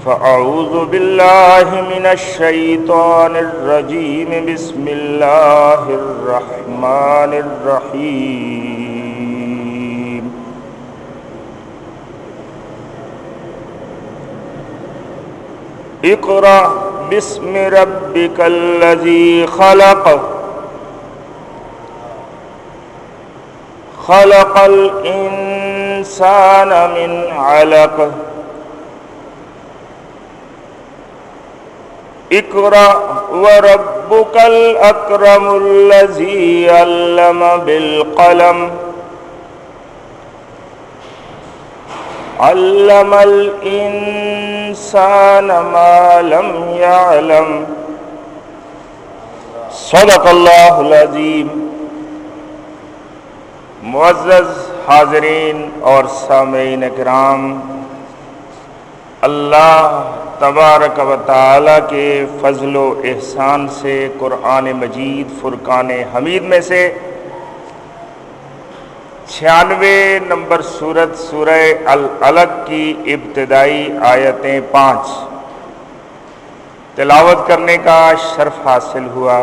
فأعوذ بالله من الشيطان الرجيم بسم الله الرحمن الرحيم اقرأ باسم ربك الذي خلق خلق الإنسان من علق اقرأ وربك الأكرم الذي علم بالقلم علم الإنسان ما لم يعلم صدق اللہ العظیم۔ معزز حاضرین اور سامعین کرام، اللہ تبارک و تعالی کے فضل و احسان سے قرآن مجید فرقان حمید میں سے 96 نمبر سورہ العلق کی ابتدائی آیتیں 5 تلاوت کرنے کا شرف حاصل ہوا۔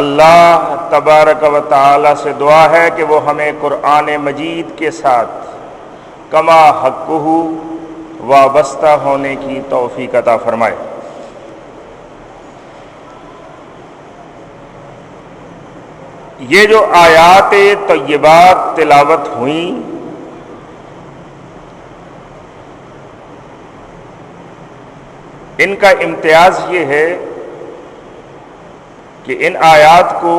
اللہ تبارک و تعالی سے دعا ہے کہ وہ ہمیں قرآن مجید کے ساتھ کما حقہ وابستہ ہونے کی توفیق عطا فرمائے۔ یہ جو آیات طیبات تلاوت ہوئیں، ان کا امتیاز یہ ہے کہ ان آیات کو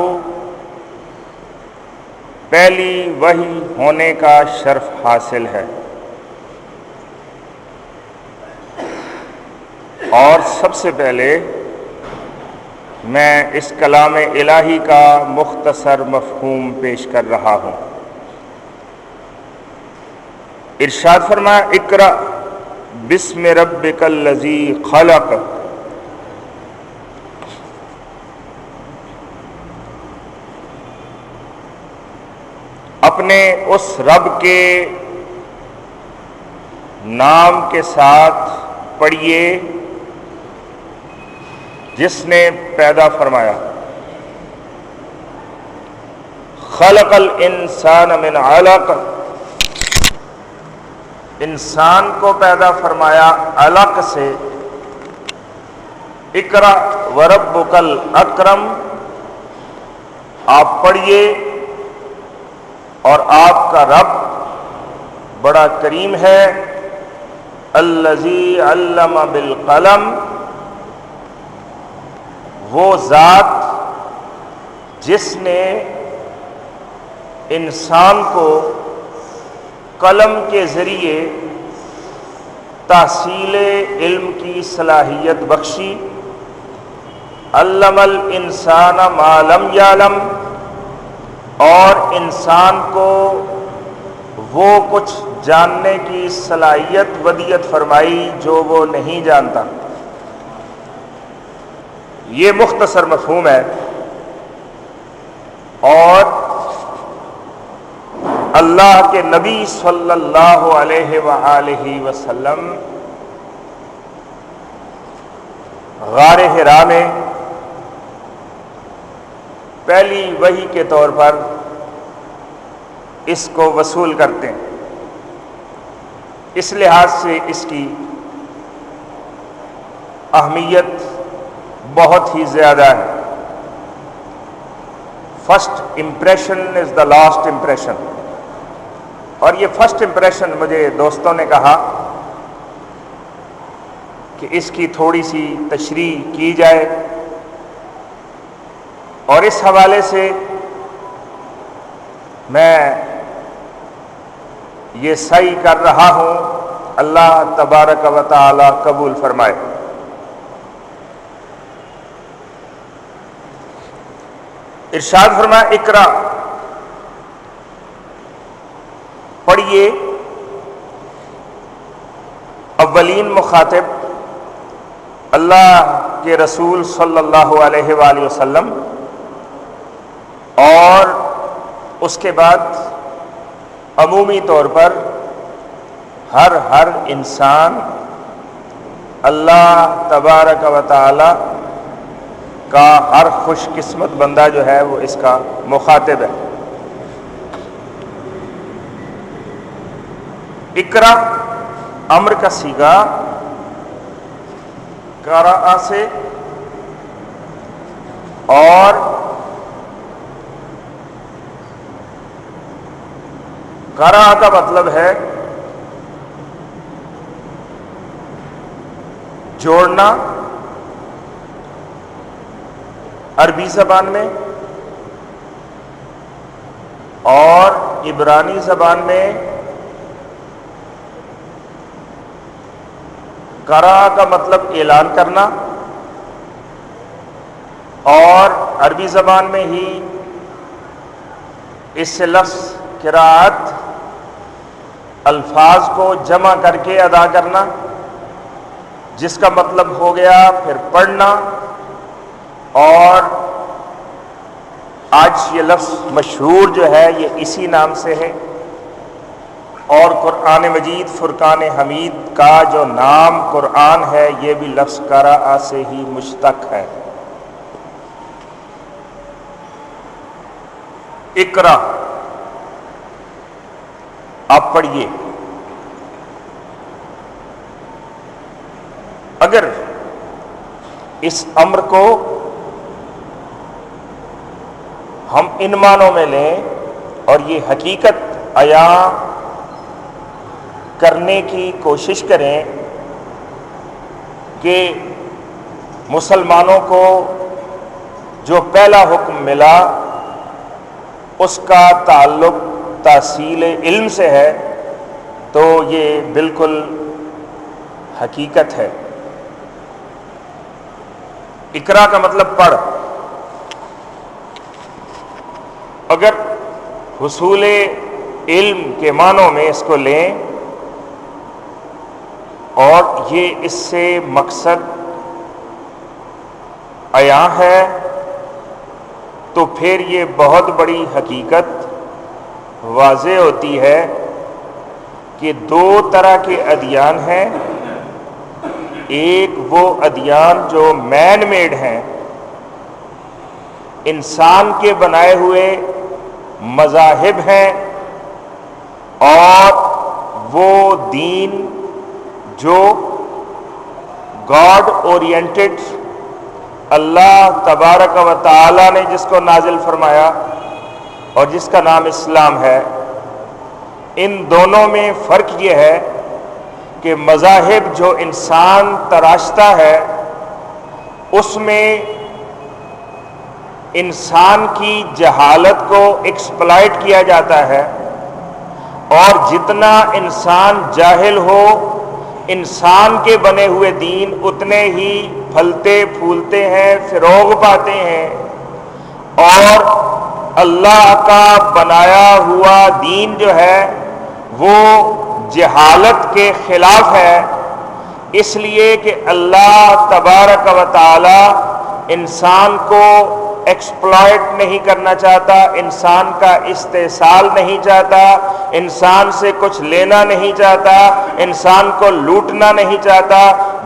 پہلی وحی ہونے کا شرف حاصل ہے، اور سب سے پہلے میں اس کلام الہی کا مختصر مفہوم پیش کر رہا ہوں۔ ارشاد فرمایا اقرأ بسم ربک الذی خلق، اپنے اس رب کے نام کے ساتھ پڑھیے جس نے پیدا فرمایا۔ خلق الانسان من علق، انسان کو پیدا فرمایا علق سے۔ اقرأ وربک الاکرم، آپ پڑھیے اور آپ کا رب بڑا کریم ہے۔ الذی علم بالقلم، وہ ذات جس نے انسان کو قلم کے ذریعے تحصیل علم کی صلاحیت بخشی۔ علم الانسان ما لم یعلم، اور انسان کو وہ کچھ جاننے کی صلاحیت ودیت فرمائی جو وہ نہیں جانتا۔ یہ مختصر مفہوم ہے، اور اللہ کے نبی صلی اللہ علیہ وآلہ وسلم غار حرا میں پہلی وحی کے طور پر اس کو وصول کرتے ہیں۔ اس لحاظ سے اس کی اہمیت بہت ہی زیادہ ہے۔ First impression is the last impression, اور یہ فرسٹ امپریشن مجھے دوستوں نے کہا کہ اس کی تھوڑی سی تشریح کی جائے، اور اس حوالے سے میں یہ سعی کر رہا ہوں، اللہ تبارک و تعالی قبول فرمائے۔ ارشاد فرمایا اقرأ، پڑھیے۔ اولین مخاطب اللہ کے رسول صلی اللہ علیہ وآلہ وسلم، اور اس کے بعد عمومی طور پر ہر انسان اللہ تبارک و تعالی کا ہر خوش قسمت بندہ جو ہے وہ اس کا مخاطب ہے۔ اقرا امر کا صیغہ قرأ سے اور قرأ کا مطلب ہے جوڑنا، عربی زبان میں، اور عبرانی زبان میں قرأ کا مطلب اعلان کرنا، اور عربی زبان میں ہی اس سے لفظ قراءت الفاظ کو جمع کر کے ادا کرنا، جس کا مطلب ہو گیا پھر پڑھنا، اور آج یہ لفظ مشہور جو ہے یہ اسی نام سے ہے، اور قرآن مجید فرقان حمید کا جو نام قرآن ہے یہ بھی لفظ قرأ سے ہی مشتق ہے۔ اقرا، آپ پڑھیے۔ اگر اس امر کو ہم ان معنوں میں لیں اور یہ حقیقت عیاں کرنے کی کوشش کریں کہ مسلمانوں کو جو پہلا حکم ملا اس کا تعلق تحصیل علم سے ہے، تو یہ بالکل حقیقت ہے۔ اقرا کا مطلب پڑھ۔ اگر حصول علم کے معنوں میں اس کو لیں اور یہ اس سے مقصد عیاں ہے، تو پھر یہ بہت بڑی حقیقت واضح ہوتی ہے کہ دو طرح کے ادیان ہیں۔ ایک وہ ادیان جو مین میڈ ہیں، انسان کے بنائے ہوئے مذاہب ہیں، اور وہ دین جو گاڈ اورینٹڈ اللہ تبارک و تعالی نے جس کو نازل فرمایا اور جس کا نام اسلام ہے۔ ان دونوں میں فرق یہ ہے کہ مذاہب جو انسان تراشتا ہے اس میں انسان کی جہالت کو ایکسپلائٹ کیا جاتا ہے، اور جتنا انسان جاہل ہو انسان کے بنے ہوئے دین اتنے ہی پھلتے پھولتے ہیں، فروغ پاتے ہیں، اور اللہ کا بنایا ہوا دین جو ہے وہ جہالت کے خلاف ہے، اس لیے کہ اللہ تبارک و تعالی انسان کو ایکسپلائٹ نہیں کرنا چاہتا، انسان کا استحصال نہیں چاہتا، انسان سے کچھ لینا نہیں چاہتا، انسان کو لوٹنا نہیں چاہتا،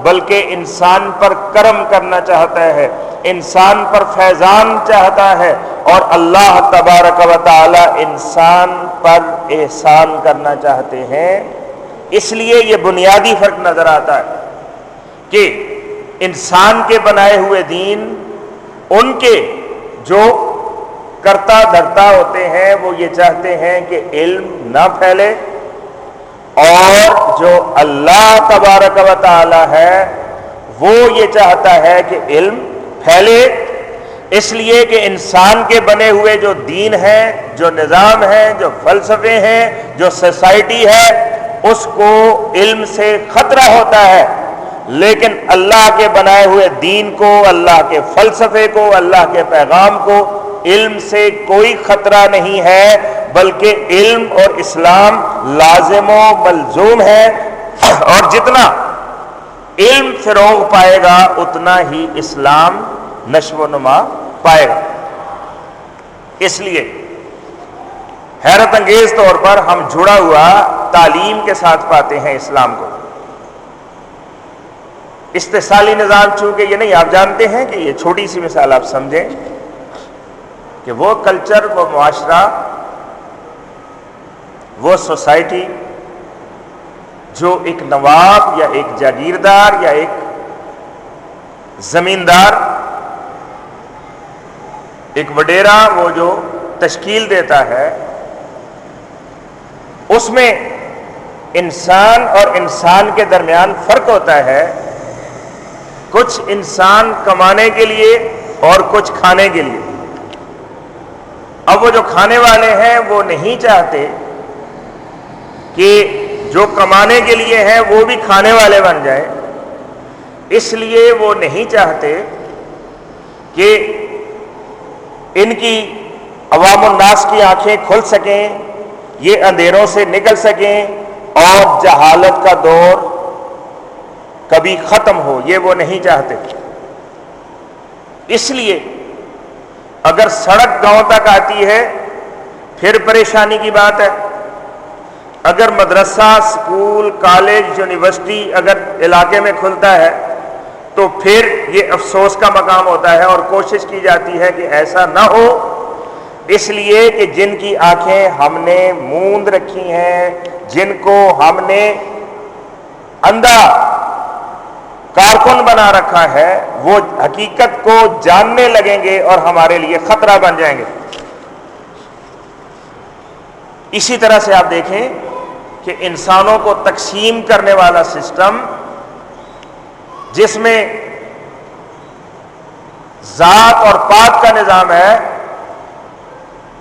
بلکہ انسان پر کرم کرنا چاہتا ہے، انسان پر فیضان چاہتا ہے، اور اللہ تبارک و تعالی انسان پر احسان کرنا چاہتے ہیں۔ اس لیے یہ بنیادی فرق نظر آتا ہے کہ انسان کے بنائے ہوئے دین ان کے جو کرتا دھرتا ہوتے ہیں وہ یہ چاہتے ہیں کہ علم نہ پھیلے، اور جو اللہ تبارک و تعالی ہے وہ یہ چاہتا ہے کہ علم پھیلے، اس لیے کہ انسان کے بنے ہوئے جو دین ہے، جو نظام ہے، جو فلسفے ہیں، جو سوسائٹی ہے، اس کو علم سے خطرہ ہوتا ہے، لیکن اللہ کے بنائے ہوئے دین کو، اللہ کے فلسفے کو، اللہ کے پیغام کو علم سے کوئی خطرہ نہیں ہے، بلکہ علم اور اسلام لازم و ملزوم ہے، اور جتنا علم فروغ پائے گا اتنا ہی اسلام نشو و نما پائے گا۔ اس لیے حیرت انگیز طور پر ہم جڑا ہوا تعلیم کے ساتھ پاتے ہیں اسلام کو۔ استحصالی نظام چونکہ یہ نہیں، آپ جانتے ہیں کہ یہ چھوٹی سی مثال آپ سمجھیں کہ وہ کلچر، وہ معاشرہ، وہ سوسائٹی جو ایک نواب یا ایک جاگیردار یا ایک زمیندار، ایک وڈیرا وہ جو تشکیل دیتا ہے، اس میں انسان اور انسان کے درمیان فرق ہوتا ہے، کچھ انسان کمانے کے لیے اور کچھ کھانے کے لیے۔ اب وہ جو کھانے والے ہیں وہ نہیں چاہتے کہ جو کمانے کے لیے ہیں وہ بھی کھانے والے بن جائیں، اس لیے وہ نہیں چاہتے کہ ان کی عوام الناس کی آنکھیں کھل سکیں، یہ اندھیروں سے نکل سکیں اور جہالت کا دور کبھی ختم ہو، یہ وہ نہیں چاہتے۔ اس لیے اگر سڑک گاؤں تک آتی ہے پھر پریشانی کی بات ہے، اگر مدرسہ، اسکول، کالج، یونیورسٹی اگر علاقے میں کھلتا ہے تو پھر یہ افسوس کا مقام ہوتا ہے، اور کوشش کی جاتی ہے کہ ایسا نہ ہو، اس لیے کہ جن کی آنکھیں ہم نے موند رکھی ہیں، جن کو ہم نے اندھا کارکن بنا رکھا ہے، وہ حقیقت کو جاننے لگیں گے اور ہمارے لیے خطرہ بن جائیں گے۔ اسی طرح سے آپ دیکھیں کہ انسانوں کو تقسیم کرنے والا سسٹم، جس میں ذات اور پات کا نظام ہے،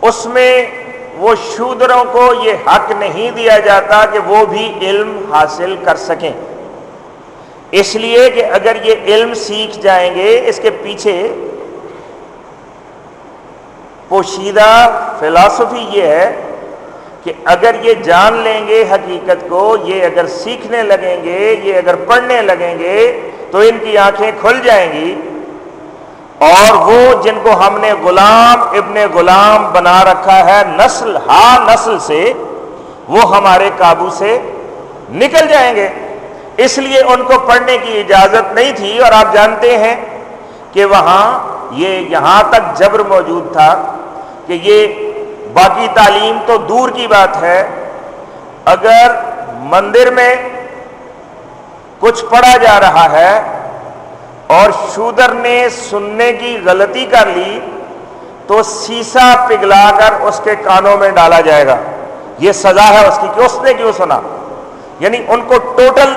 اس میں وہ شودروں کو یہ حق نہیں دیا جاتا کہ وہ بھی علم حاصل کر سکیں، اس لیے کہ اگر یہ علم سیکھ جائیں گے، اس کے پیچھے پوشیدہ فلسفی یہ ہے کہ اگر یہ جان لیں گے حقیقت کو، یہ اگر سیکھنے لگیں گے، یہ اگر پڑھنے لگیں گے تو ان کی آنکھیں کھل جائیں گی، اور وہ جن کو ہم نے غلام ابن غلام بنا رکھا ہے نسل ہا نسل سے، وہ ہمارے قابو سے نکل جائیں گے۔ اس لیے ان کو پڑھنے کی اجازت نہیں تھی، اور آپ جانتے ہیں کہ وہاں یہ یہاں تک جبر موجود تھا کہ یہ باقی تعلیم تو دور کی بات ہے، اگر مندر میں کچھ پڑھا جا رہا ہے اور شودر نے سننے کی غلطی کر لی تو سیسا پگھلا کر اس کے کانوں میں ڈالا جائے گا، یہ سزا ہے اس کی کہ اس نے کیوں سنا۔ یعنی ان کو ٹوٹل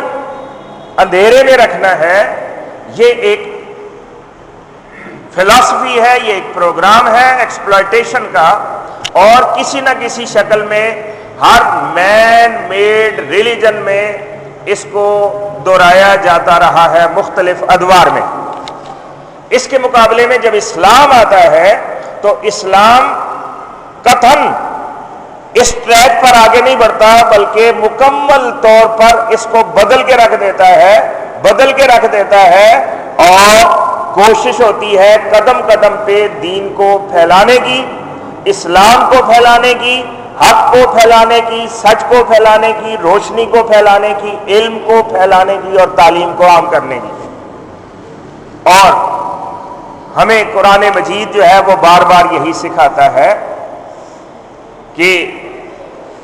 اندھیرے میں رکھنا ہے۔ یہ ایک فلسفی ہے، یہ ایک پروگرام ہے ایکسپلائٹیشن کا، اور کسی نہ کسی شکل میں ہر مین میڈ ریلیجن میں اس کو دہرایا جاتا رہا ہے مختلف ادوار میں۔ اس کے مقابلے میں جب اسلام آتا ہے تو اسلام قطعاً اس ٹریک پر آگے نہیں بڑھتا، بلکہ مکمل طور پر اس کو بدل کے رکھ دیتا ہے اور کوشش ہوتی ہے قدم قدم پہ دین کو پھیلانے کی، اسلام کو پھیلانے کی، حق کو پھیلانے کی، سچ کو پھیلانے کی، روشنی کو پھیلانے کی، علم کو پھیلانے کی اور تعلیم کو عام کرنے کی۔ اور ہمیں قرآن مجید جو ہے وہ بار بار یہی سکھاتا ہے کہ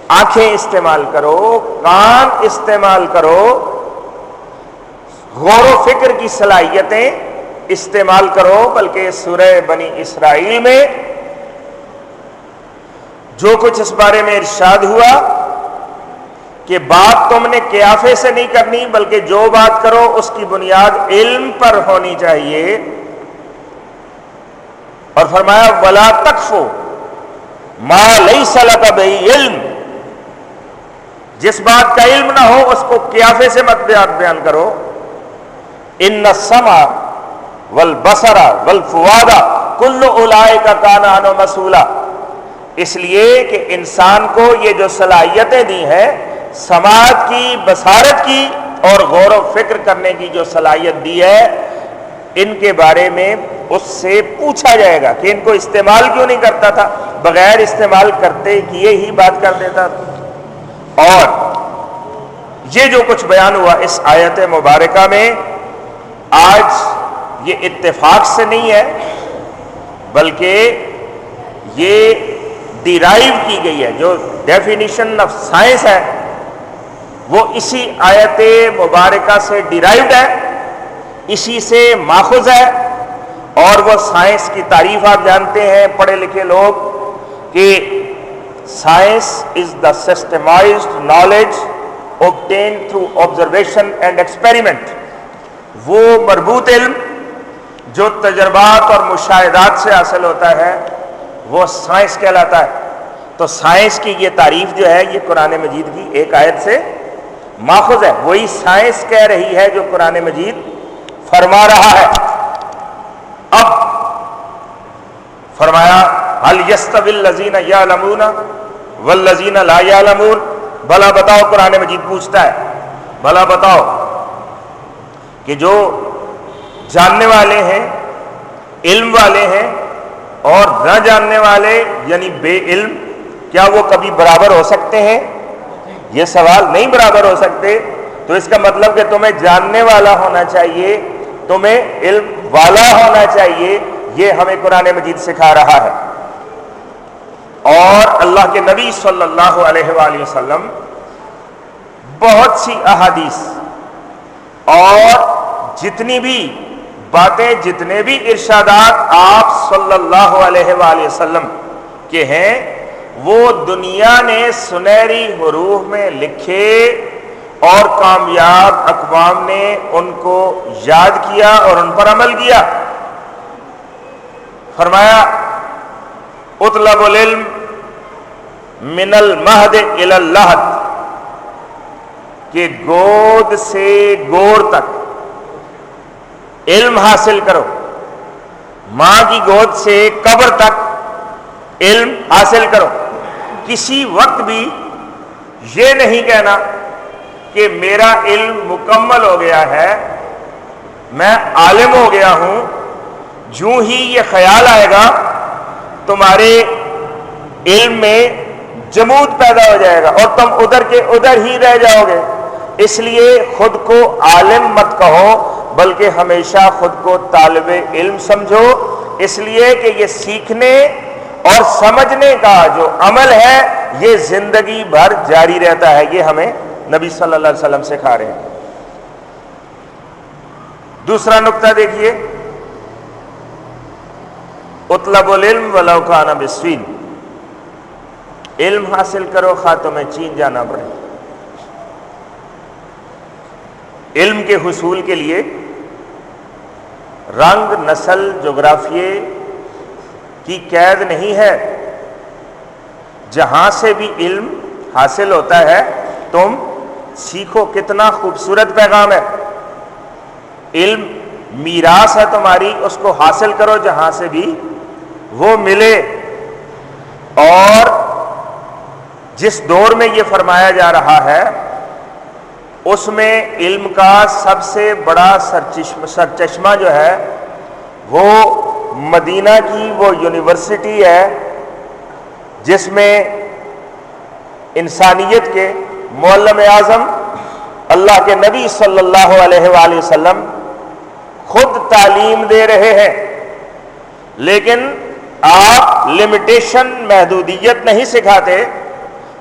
آنکھیں استعمال کرو، کان استعمال کرو، غور و فکر کی صلاحیتیں استعمال کرو۔ بلکہ سورہ بنی اسرائیل میں جو کچھ اس بارے میں ارشاد ہوا کہ بات تم نے قیافے سے نہیں کرنی، بلکہ جو بات کرو اس کی بنیاد علم پر ہونی چاہیے، اور فرمایا وَلَا تَقْفُ مَا لَيْسَ لَكَ بِهِ علم، جس بات کا علم نہ ہو اس کو قیافے سے مت بیان کرو۔ إِنَّ السَّمْعَ وَالْبَصَرَ وَالْفُؤَادَ كُلُّ أُولَئِكَ كَانَ عَنْهُ مسؤولا، اس لیے کہ انسان کو یہ جو صلاحیتیں دی ہیں، سماعت کی، بصارت کی اور غور و فکر کرنے کی جو صلاحیت دی ہے، ان کے بارے میں اس سے پوچھا جائے گا کہ ان کو استعمال کیوں نہیں کرتا تھا، بغیر استعمال کرتے کیے ہی بات کر دیتا تھا۔ اور یہ جو کچھ بیان ہوا اس آیت مبارکہ میں، آج یہ اتفاق سے نہیں ہے بلکہ یہ ڈیرائیو کی گئی ہے. جو ڈیفینیشن آف سائنس ہے وہ اسی آیت مبارکہ سے ڈیرائیوڈ ہے, اسی سے ماخوذ ہے. اور وہ سائنس کی تعریف آپ جانتے ہیں پڑھے لکھے لوگ کہ science is the systematized knowledge obtained through observation and experiment. وہ مربوط علم جو تجربات اور مشاہدات سے حاصل ہوتا ہے وہ سائنس کہلاتا ہے. تو سائنس کی یہ تعریف جو ہے یہ قرآن مجید کی ایک آیت سے ماخوذ ہے. وہی سائنس کہہ رہی ہے جو قرآن مجید فرما رہا ہے. اب فرمایا هل يستوي الذين يعلمون والذين لا يعلمون. بھلا بتاؤ, قرآن مجید پوچھتا ہے بھلا بتاؤ کہ جو جاننے والے ہیں, علم والے ہیں, اور نہ جاننے والے یعنی بے علم, کیا وہ کبھی برابر ہو سکتے ہیں؟ یہ سوال نہیں برابر ہو سکتے. تو اس کا مطلب کہ تمہیں جاننے والا ہونا چاہیے, تمہیں علم والا ہونا چاہیے. یہ ہمیں قرآن مجید سکھا رہا ہے. اور اللہ کے نبی صلی اللہ علیہ وآلہ وسلم بہت سی احادیث اور جتنی بھی باتیں, جتنے بھی ارشادات آپ صلی اللہ علیہ وآلہ وسلم کے ہیں وہ دنیا نے سنہری حروف میں لکھے اور کامیاب اقوام نے ان کو یاد کیا اور ان پر عمل کیا. فرمایا اطلب العلم من المہد الی اللحد, کہ گود سے گور تک علم حاصل کرو. ماں کی گود سے قبر تک علم حاصل کرو. کسی وقت بھی یہ نہیں کہنا کہ میرا علم مکمل ہو گیا ہے, میں عالم ہو گیا ہوں. جو ہی یہ خیال آئے گا تمہارے علم میں جمود پیدا ہو جائے گا اور تم ادھر کے ادھر ہی رہ جاؤ گے. اس لیے خود کو عالم مت کہو بلکہ ہمیشہ خود کو طالب علم سمجھو. اس لیے کہ یہ سیکھنے اور سمجھنے کا جو عمل ہے یہ زندگی بھر جاری رہتا ہے. یہ ہمیں نبی صلی اللہ علیہ وسلم سکھا رہے ہیں. دوسرا نقطہ دیکھیے, اطلب العلم ولو کان بالسین. علم حاصل کرو خواہ تمہیں چین جانا پڑے. علم کے حصول کے لیے رنگ, نسل, جغرافیے کی قید نہیں ہے. جہاں سے بھی علم حاصل ہوتا ہے تم سیکھو. کتنا خوبصورت پیغام ہے. علم میراث ہے تمہاری, اس کو حاصل کرو جہاں سے بھی وہ ملے. اور جس دور میں یہ فرمایا جا رہا ہے اس میں علم کا سب سے بڑا سرچشمہ جو ہے وہ مدینہ کی وہ یونیورسٹی ہے جس میں انسانیت کے معلم اعظم اللہ کے نبی صلی اللہ علیہ وآلہ وسلم خود تعلیم دے رہے ہیں. لیکن آپ لمیٹیشن, محدودیت نہیں سکھاتے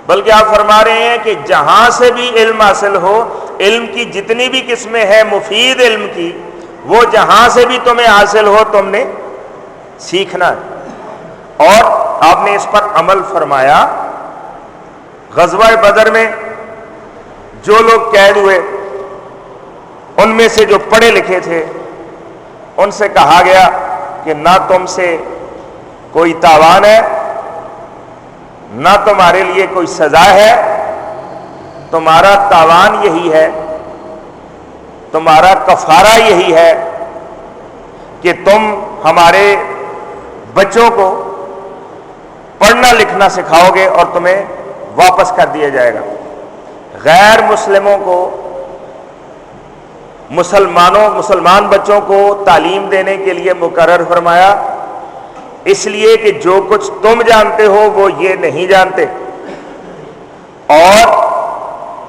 بلکہ آپ فرما رہے ہیں کہ جہاں سے بھی علم حاصل ہو, علم کی جتنی بھی قسمیں ہیں مفید علم کی, وہ جہاں سے بھی تمہیں حاصل ہو تم نے سیکھنا ہے. اور آپ نے اس پر عمل فرمایا. غزوہ بدر میں جو لوگ قید ہوئے ان میں سے جو پڑھے لکھے تھے ان سے کہا گیا کہ نہ تم سے کوئی تاوان ہے نہ تمہارے لیے کوئی سزا ہے. تمہارا تاوان یہی ہے, تمہارا کفارہ یہی ہے کہ تم ہمارے بچوں کو پڑھنا لکھنا سکھاؤ گے اور تمہیں واپس کر دیا جائے گا. غیر مسلموں کو, مسلمان بچوں کو تعلیم دینے کے لیے مقرر فرمایا, اس لیے کہ جو کچھ تم جانتے ہو وہ یہ نہیں جانتے. اور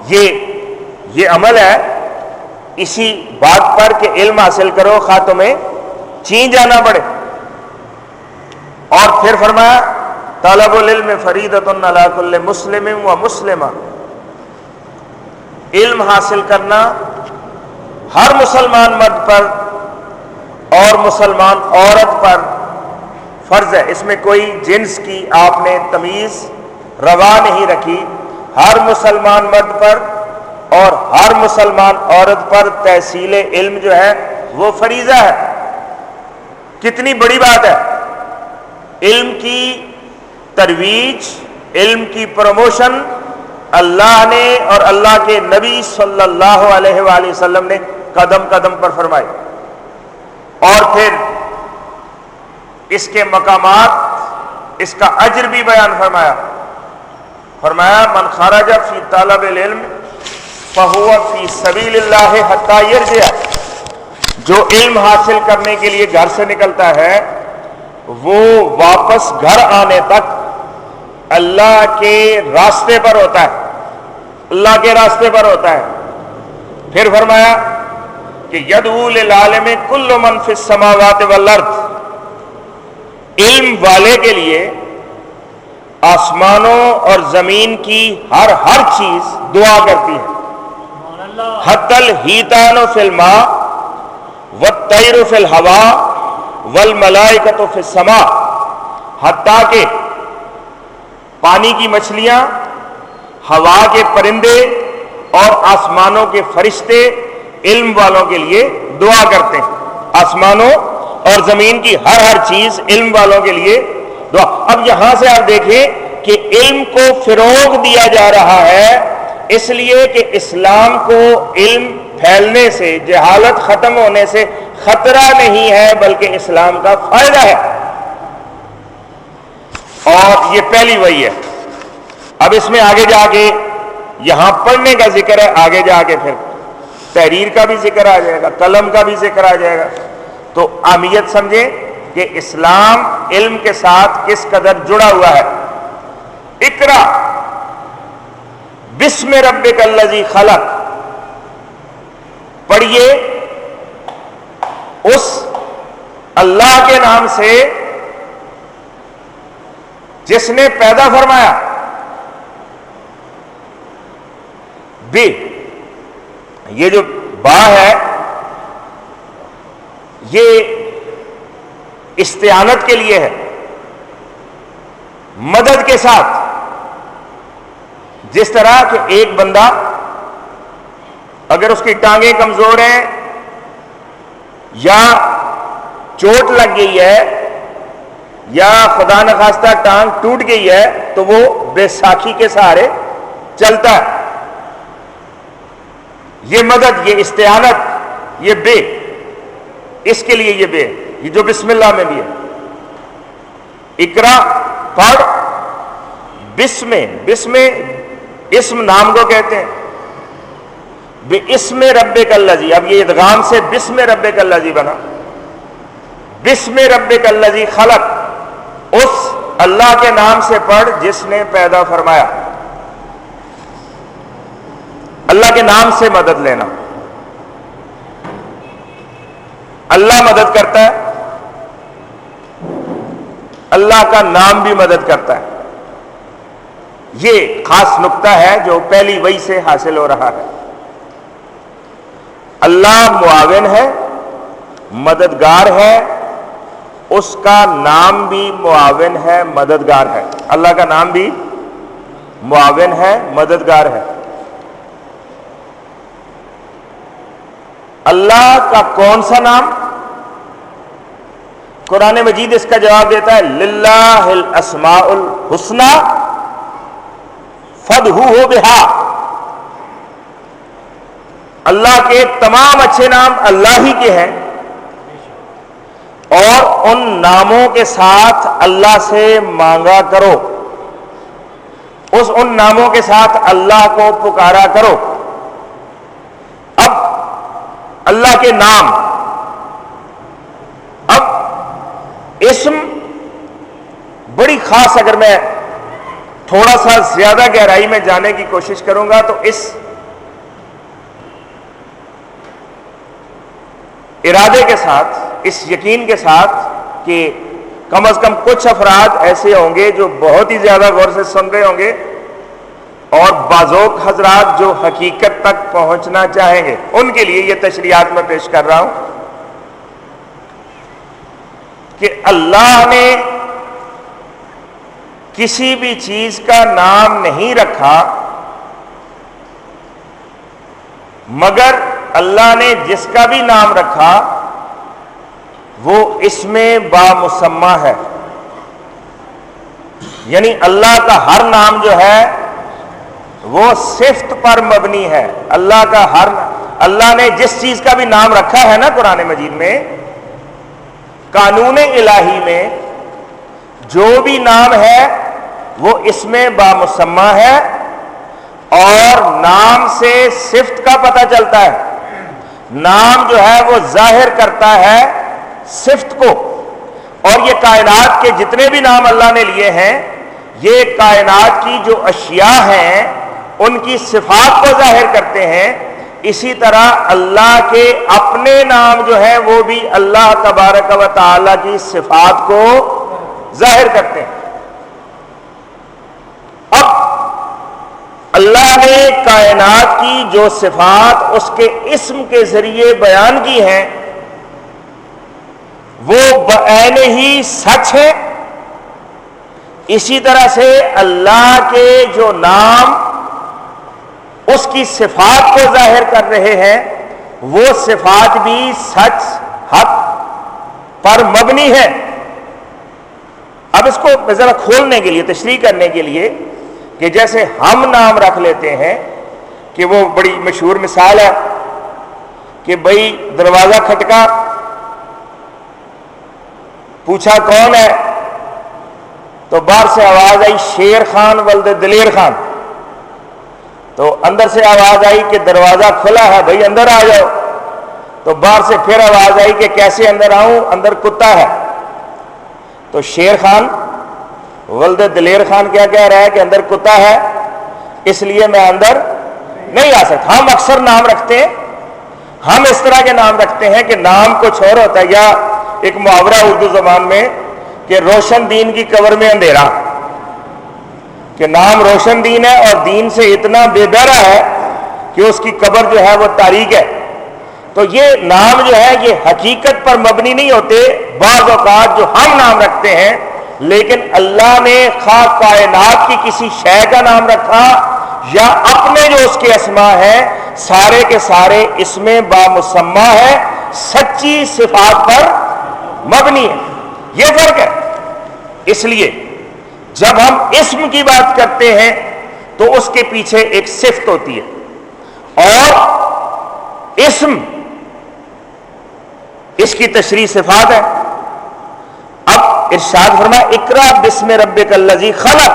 یہ عمل ہے اسی بات پر کہ علم حاصل کرو خواہ تمہیں چین جانا پڑے. اور پھر فرمایا طلب العلم فریضۃ علی کل مسلم و مسلمہ، علم حاصل کرنا ہر مسلمان مرد پر اور مسلمان عورت پر فرض ہے. اس میں کوئی جنس کی آپ نے تمیز روا نہیں رکھی. ہر مسلمان مرد پر اور ہر مسلمان عورت پر تحصیل علم جو ہے وہ فریضہ ہے. کتنی بڑی بات ہے. علم کی ترویج، علم کی پروموشن اللہ نے اور اللہ کے نبی صلی اللہ علیہ وآلہ وسلم نے قدم قدم پر فرمائی. اور پھر اس کے مقامات، اس کا اجر بھی بیان فرمایا. فرمایا من خرج فی طلب العلم فہو فی سبیل اللہ حتی یرجع، جو علم حاصل کرنے کے لیے گھر سے نکلتا ہے وہ واپس گھر آنے تک اللہ کے راستے پر ہوتا ہے، اللہ کے راستے پر ہوتا ہے. پھر فرمایا کہ یدعو للعالم کل من فی السماوات والارض، علم والے کے لیے آسمانوں اور زمین کی ہر چیز دعا کرتی ہے. حتی الحیتان فی الماء والطیر فی الہواء والملائکۃ فی السماء، حتیٰ کہ پانی کی مچھلیاں، ہوا کے پرندے اور آسمانوں کے فرشتے علم والوں کے لیے دعا کرتے ہیں. آسمانوں اور زمین کی ہر چیز علم والوں کے لیے دعا. اب یہاں سے آپ دیکھیں کہ علم کو فروغ دیا جا رہا ہے، اس لیے کہ اسلام کو علم پھیلنے سے، جہالت ختم ہونے سے خطرہ نہیں ہے بلکہ اسلام کا فائدہ ہے. اور یہ پہلی وحی ہے. اب اس میں آگے جا کے یہاں پڑھنے کا ذکر ہے، آگے جا کے پھر تحریر کا بھی ذکر آ جائے گا، قلم کا بھی ذکر آ جائے گا. تو اہمیت سمجھیں کہ اسلام علم کے ساتھ کس قدر جڑا ہوا ہے. اقرا بسم ربک الذی خلق، پڑھیے اس اللہ کے نام سے جس نے پیدا فرمایا. بے، یہ جو با ہے یہ استعانت کے لیے ہے، مدد کے ساتھ. جس طرح کہ ایک بندہ اگر اس کی ٹانگیں کمزور ہیں یا چوٹ لگ گئی ہے یا خدا نخواستہ ٹانگ ٹوٹ گئی ہے تو وہ بیساکھی کے سہارے چلتا ہے. یہ مدد، یہ استعانت، یہ بے، اس کے لیے یہ بے، یہ جو بسم اللہ میں بھی ہے. اقرا پڑھ، بسم اسم نام کو کہتے ہیں. بسم ربک الذی، اب یہ ادغام سے بسم ربک الذی بنا. بسم ربک الذی خلق، اس اللہ کے نام سے پڑھ جس نے پیدا فرمایا. اللہ کے نام سے مدد لینا. اللہ مدد کرتا ہے، اللہ کا نام بھی مدد کرتا ہے. یہ خاص نقطہ ہے جو پہلی وحی سے حاصل ہو رہا ہے. اللہ معاون ہے، مددگار ہے، اس کا نام بھی معاون ہے، مددگار ہے. اللہ کا نام بھی معاون ہے، مددگار ہے. اللہ کا کون سا نام؟ قرآن مجید اس کا جواب دیتا ہے للہ الاسماء الحسنی فادعوہ بہا. اللہ کے تمام اچھے نام اللہ ہی کے ہیں اور ان ناموں کے ساتھ اللہ سے مانگا کرو، ان ناموں کے ساتھ اللہ کو پکارا کرو. اب اللہ کے نام، اب اسم بڑی خاص، اگر میں تھوڑا سا زیادہ گہرائی میں جانے کی کوشش کروں گا تو اس ارادے کے ساتھ، اس یقین کے ساتھ کہ کم از کم کچھ افراد ایسے ہوں گے جو بہت ہی زیادہ غور سے سن رہے ہوں گے، اور بعضوق حضرات جو حقیقت تک پہنچنا چاہیں گے، ان کے لیے یہ تشریحات میں پیش کر رہا ہوں کہ اللہ نے کسی بھی چیز کا نام نہیں رکھا مگر اللہ نے جس کا بھی نام رکھا وہ اس میں بامسمہ ہے. یعنی اللہ کا ہر نام جو ہے وہ صفت پر مبنی ہے. اللہ نے جس چیز کا بھی نام رکھا ہے نا قرآن مجید میں، قانون الہی میں جو بھی نام ہے وہ اس میں بامسمہ ہے، اور نام سے صفت کا پتہ چلتا ہے. نام جو ہے وہ ظاہر کرتا ہے صفت کو، اور یہ کائنات کے جتنے بھی نام اللہ نے لیے ہیں یہ کائنات کی جو اشیاء ہیں ان کی صفات کو ظاہر کرتے ہیں. اسی طرح اللہ کے اپنے نام جو ہیں وہ بھی اللہ تبارک و تعالی کی صفات کو ظاہر کرتے ہیں. اب اللہ نے کائنات کی جو صفات اس کے اسم کے ذریعے بیان کی ہیں وہ بعین ہی سچ ہے. اسی طرح سے اللہ کے جو نام اس کی صفات کو ظاہر کر رہے ہیں وہ صفات بھی سچ حق پر مبنی ہے. اب اس کو ذرا کھولنے کے لیے، تشریح کرنے کے لیے، کہ جیسے ہم نام رکھ لیتے ہیں کہ وہ بڑی مشہور مثال ہے کہ بھئی دروازہ کھٹکا، پوچھا کون ہے، تو باہر سے آواز آئی شیر خان ولد دلیر خان. تو اندر سے آواز آئی کہ دروازہ کھلا ہے بھئی اندر آ جاؤ. تو باہر سے پھر آواز آئی کہ کیسے اندر آؤں، اندر کتا ہے. تو شیر خان ولد دلیر خان کیا کہہ رہا ہے کہ اندر کتا ہے اس لیے میں اندر نہیں آ سکتا. ہم اکثر نام رکھتے ہیں، ہم اس طرح کے نام رکھتے ہیں کہ نام کچھ اور ہوتا ہے. یا ایک محاورہ اردو زبان میں کہ روشن دین کی قبر میں اندھیرا، کہ نام روشن دین ہے اور دین سے اتنا بے بہرا ہے کہ اس کی قبر جو ہے وہ تاریک ہے. تو یہ نام جو ہے یہ حقیقت پر مبنی نہیں ہوتے. بعض اوقات جو ہم نام رکھتے ہیں لیکن اللہ نے خواہ کائنات کی کسی شے کا نام رکھا یا اپنے جو اس کے اسماء ہیں سارے کے سارے اس میں بامسمہ ہے، سچی صفات پر مبنی ہے. یہ فرق ہے. اس لیے جب ہم اسم کی بات کرتے ہیں تو اس کے پیچھے ایک صفت ہوتی ہے، اور اسم اس کی تشریح صفات ہے. اب ارشاد فرمایا اقرا بسم ربک الذی خلق.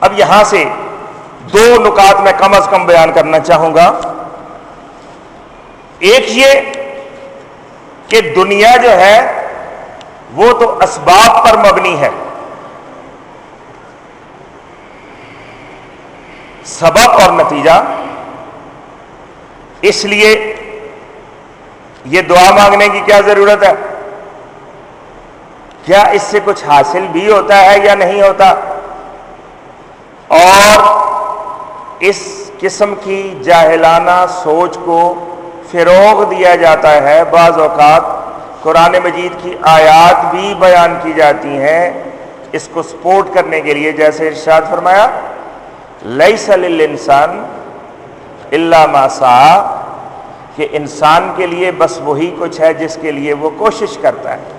اب یہاں سے دو نکات میں کم از کم بیان کرنا چاہوں گا. ایک یہ کہ دنیا جو ہے وہ تو اسباب پر مبنی ہے، سبب اور نتیجہ. اس لیے یہ دعا مانگنے کی کیا ضرورت ہے؟ کیا اس سے کچھ حاصل بھی ہوتا ہے یا نہیں ہوتا؟ اور اس قسم کی جاہلانہ سوچ کو فروغ دیا جاتا ہے. بعض اوقات قرآن مجید کی آیات بھی بیان کی جاتی ہیں اس کو سپورٹ کرنے کے لیے، جیسے ارشاد فرمایا لیس للانسان الا ما سعی، کہ انسان کے لیے بس وہی کچھ ہے جس کے لیے وہ کوشش کرتا ہے.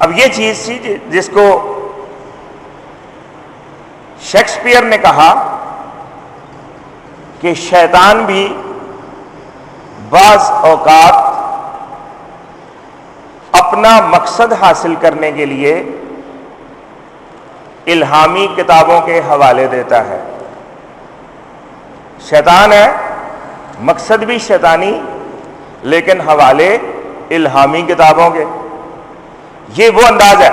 اب یہ چیز تھی جس کو شیکسپیئر نے کہا کہ شیطان بھی بعض اوقات اپنا مقصد حاصل کرنے کے لیے الہامی کتابوں کے حوالے دیتا ہے. شیطان ہے، مقصد بھی شیطانی، لیکن حوالے الہامی کتابوں کے. یہ وہ انداز ہے.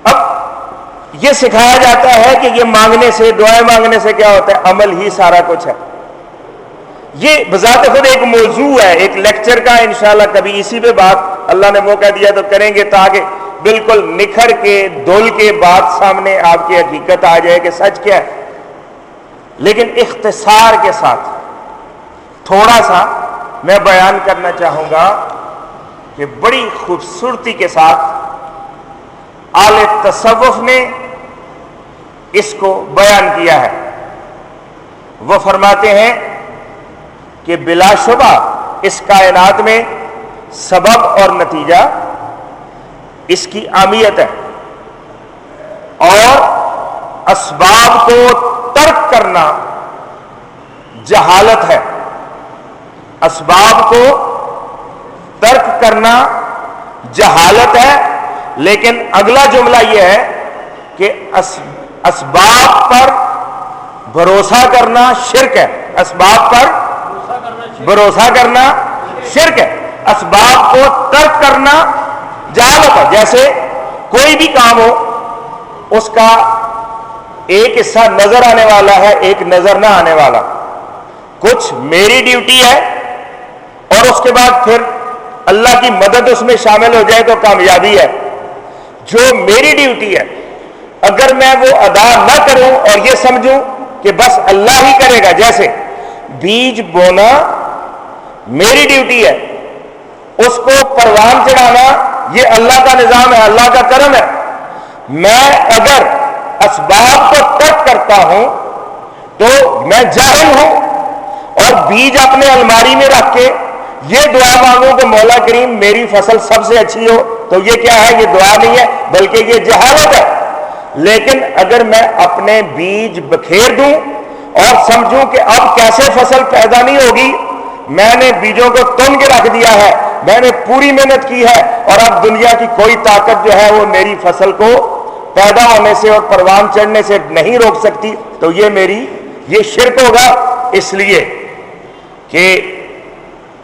اب یہ سکھایا جاتا ہے کہ یہ مانگنے سے، دعائیں مانگنے سے کیا ہوتا ہے؟ عمل ہی سارا کچھ ہے. یہ بذات خود ایک موضوع ہے، ایک لیکچر کا، انشاءاللہ کبھی اسی پہ بات اللہ نے موقع دیا تو کریں گے، تاکہ بالکل نکھر کے دھل کے بات سامنے آپ کی حقیقت آ جائے کہ سچ کیا ہے۔ لیکن اختصار کے ساتھ تھوڑا سا میں بیان کرنا چاہوں گا کہ بڑی خوبصورتی کے ساتھ اہل تصوف نے اس کو بیان کیا ہے۔ وہ فرماتے ہیں کہ بلا شبہ اس کائنات میں سبب اور نتیجہ اس کی اہمیت ہے، اور اسباب کو ترک کرنا جہالت ہے۔ اسباب کو ترک کرنا جہالت ہے، لیکن اگلا جملہ یہ ہے کہ اسباب پر بھروسہ کرنا شرک ہے۔ اسباب پر بھروسہ کرنا شرک ہے، اسباب کو ترک کرنا جہالت ہے۔ جیسے کوئی بھی کام ہو، اس کا ایک حصہ نظر آنے والا ہے، ایک نظر نہ آنے والا۔ کچھ میری ڈیوٹی ہے اور اس کے بعد پھر اللہ کی مدد اس میں شامل ہو جائے تو کامیابی ہے۔ جو میری ڈیوٹی ہے اگر میں وہ ادا نہ کروں اور یہ سمجھوں کہ بس اللہ ہی کرے گا، جیسے بیج بونا میری ڈیوٹی ہے، اس کو پروان چڑھانا یہ اللہ کا نظام ہے، اللہ کا کرم ہے۔ میں اگر اسباب کو ترک کرتا ہوں تو میں جاہل ہوں، اور بیج اپنے الماری میں رکھ کے یہ دعا مانگوں کہ مولا کریم میری فصل سب سے اچھی ہو، تو یہ کیا ہے؟ یہ دعا نہیں ہے بلکہ یہ جہالت ہے۔ لیکن اگر میں اپنے بیج بکھیر دوں اور سمجھوں کہ اب کیسے فصل پیدا نہیں ہوگی، میں نے بیجوں کو تن کے رکھ دیا ہے، میں نے پوری محنت کی ہے، اور اب دنیا کی کوئی طاقت جو ہے وہ میری فصل کو پیدا ہونے سے اور پروان چڑھنے سے نہیں روک سکتی، تو یہ شرک ہوگا۔ اس لیے کہ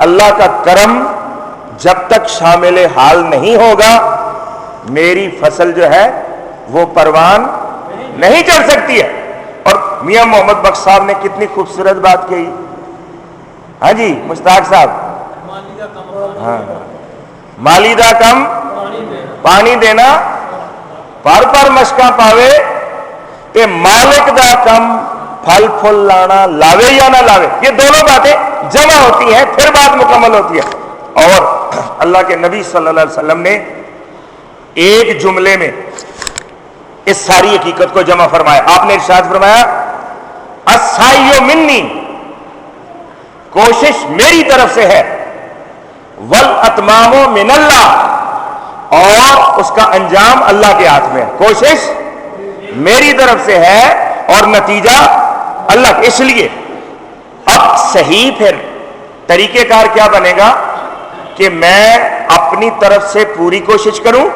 اللہ کا کرم جب تک شامل حال نہیں ہوگا میری فصل جو ہے وہ پروان نہیں چڑھ سکتی ہے۔ اور میاں محمد بخش صاحب نے کتنی خوبصورت بات کہی۔ ہاں جی مشتاق صاحب، ہاں، مالی دا کم پانی دینا پر مشکاں پاوے تے مالک دا کم پھل پھل لانا لاوے یا نہ لاوے۔ یہ دونوں باتیں جمع ہوتی ہیں پھر بات مکمل ہوتی ہے۔ اور اللہ کے نبی صلی اللہ علیہ وسلم نے ایک جملے میں اس ساری حقیقت کو جمع فرمایا۔ آپ نے ارشاد فرمایا السعی منی، کوشش میری طرف سے ہے، والاتمام من اللہ، اور اس کا انجام اللہ کے ہاتھ میں ہے۔ کوشش میری طرف سے ہے اور نتیجہ اللہ۔ اس لیے اب صحیح پھر طریقہ کار کیا بنے گا کہ میں اپنی طرف سے پوری کوشش کروں،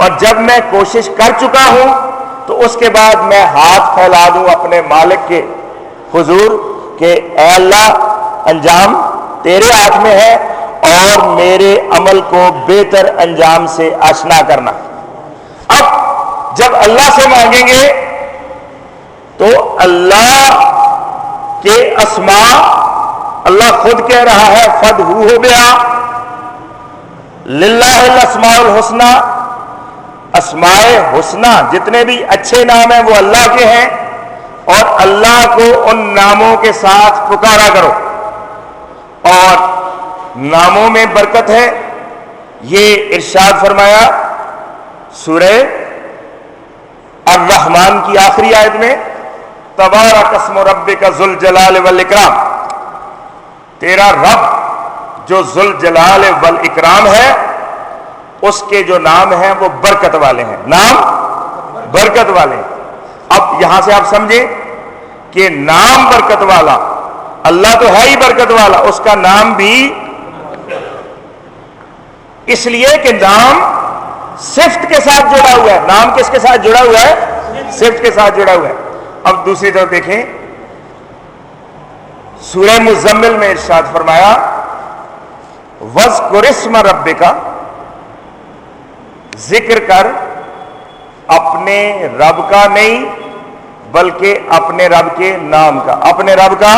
اور جب میں کوشش کر چکا ہوں تو اس کے بعد میں ہاتھ پھیلا دوں اپنے مالک کے حضور کہ اے اللہ انجام تیرے ہاتھ میں ہے، اور میرے عمل کو بہتر انجام سے آشنا کرنا۔ اب جب اللہ سے مانگیں گے تو اللہ کے اسماء، اللہ خود کہہ رہا ہے فَادْعُوهُ بِهَا لِلَّهِ الْأَسْمَاءُ الْحُسْنَى، اسماء حسنہ جتنے بھی اچھے نام ہیں وہ اللہ کے ہیں، اور اللہ کو ان ناموں کے ساتھ پکارا کرو۔ اور ناموں میں برکت ہے، یہ ارشاد فرمایا سورہ الرحمن کی آخری آیت میں تبارک اسم ربک ذو الجلال والاکرام، تیرا رب جو ذو الجلال والاکرام ہے اس کے جو نام ہیں وہ برکت والے ہیں، نام برکت والے ہیں۔ اب یہاں سے آپ سمجھیں کہ نام برکت والا، اللہ تو ہے ہی برکت والا، اس کا نام بھی، اس لیے کہ نام صفت کے ساتھ جڑا ہوا ہے۔ نام کس کے ساتھ جڑا ہوا ہے؟ صفت کے ساتھ جڑا ہوا ہے۔ اب دوسری طرف دیکھیں، سورہ مزمل میں ارشاد فرمایا وَاذْكُرِ اسْمَ رَبِّكَ، ذکر کر اپنے رب کا نہیں بلکہ اپنے رب کے نام کا، اپنے رب کا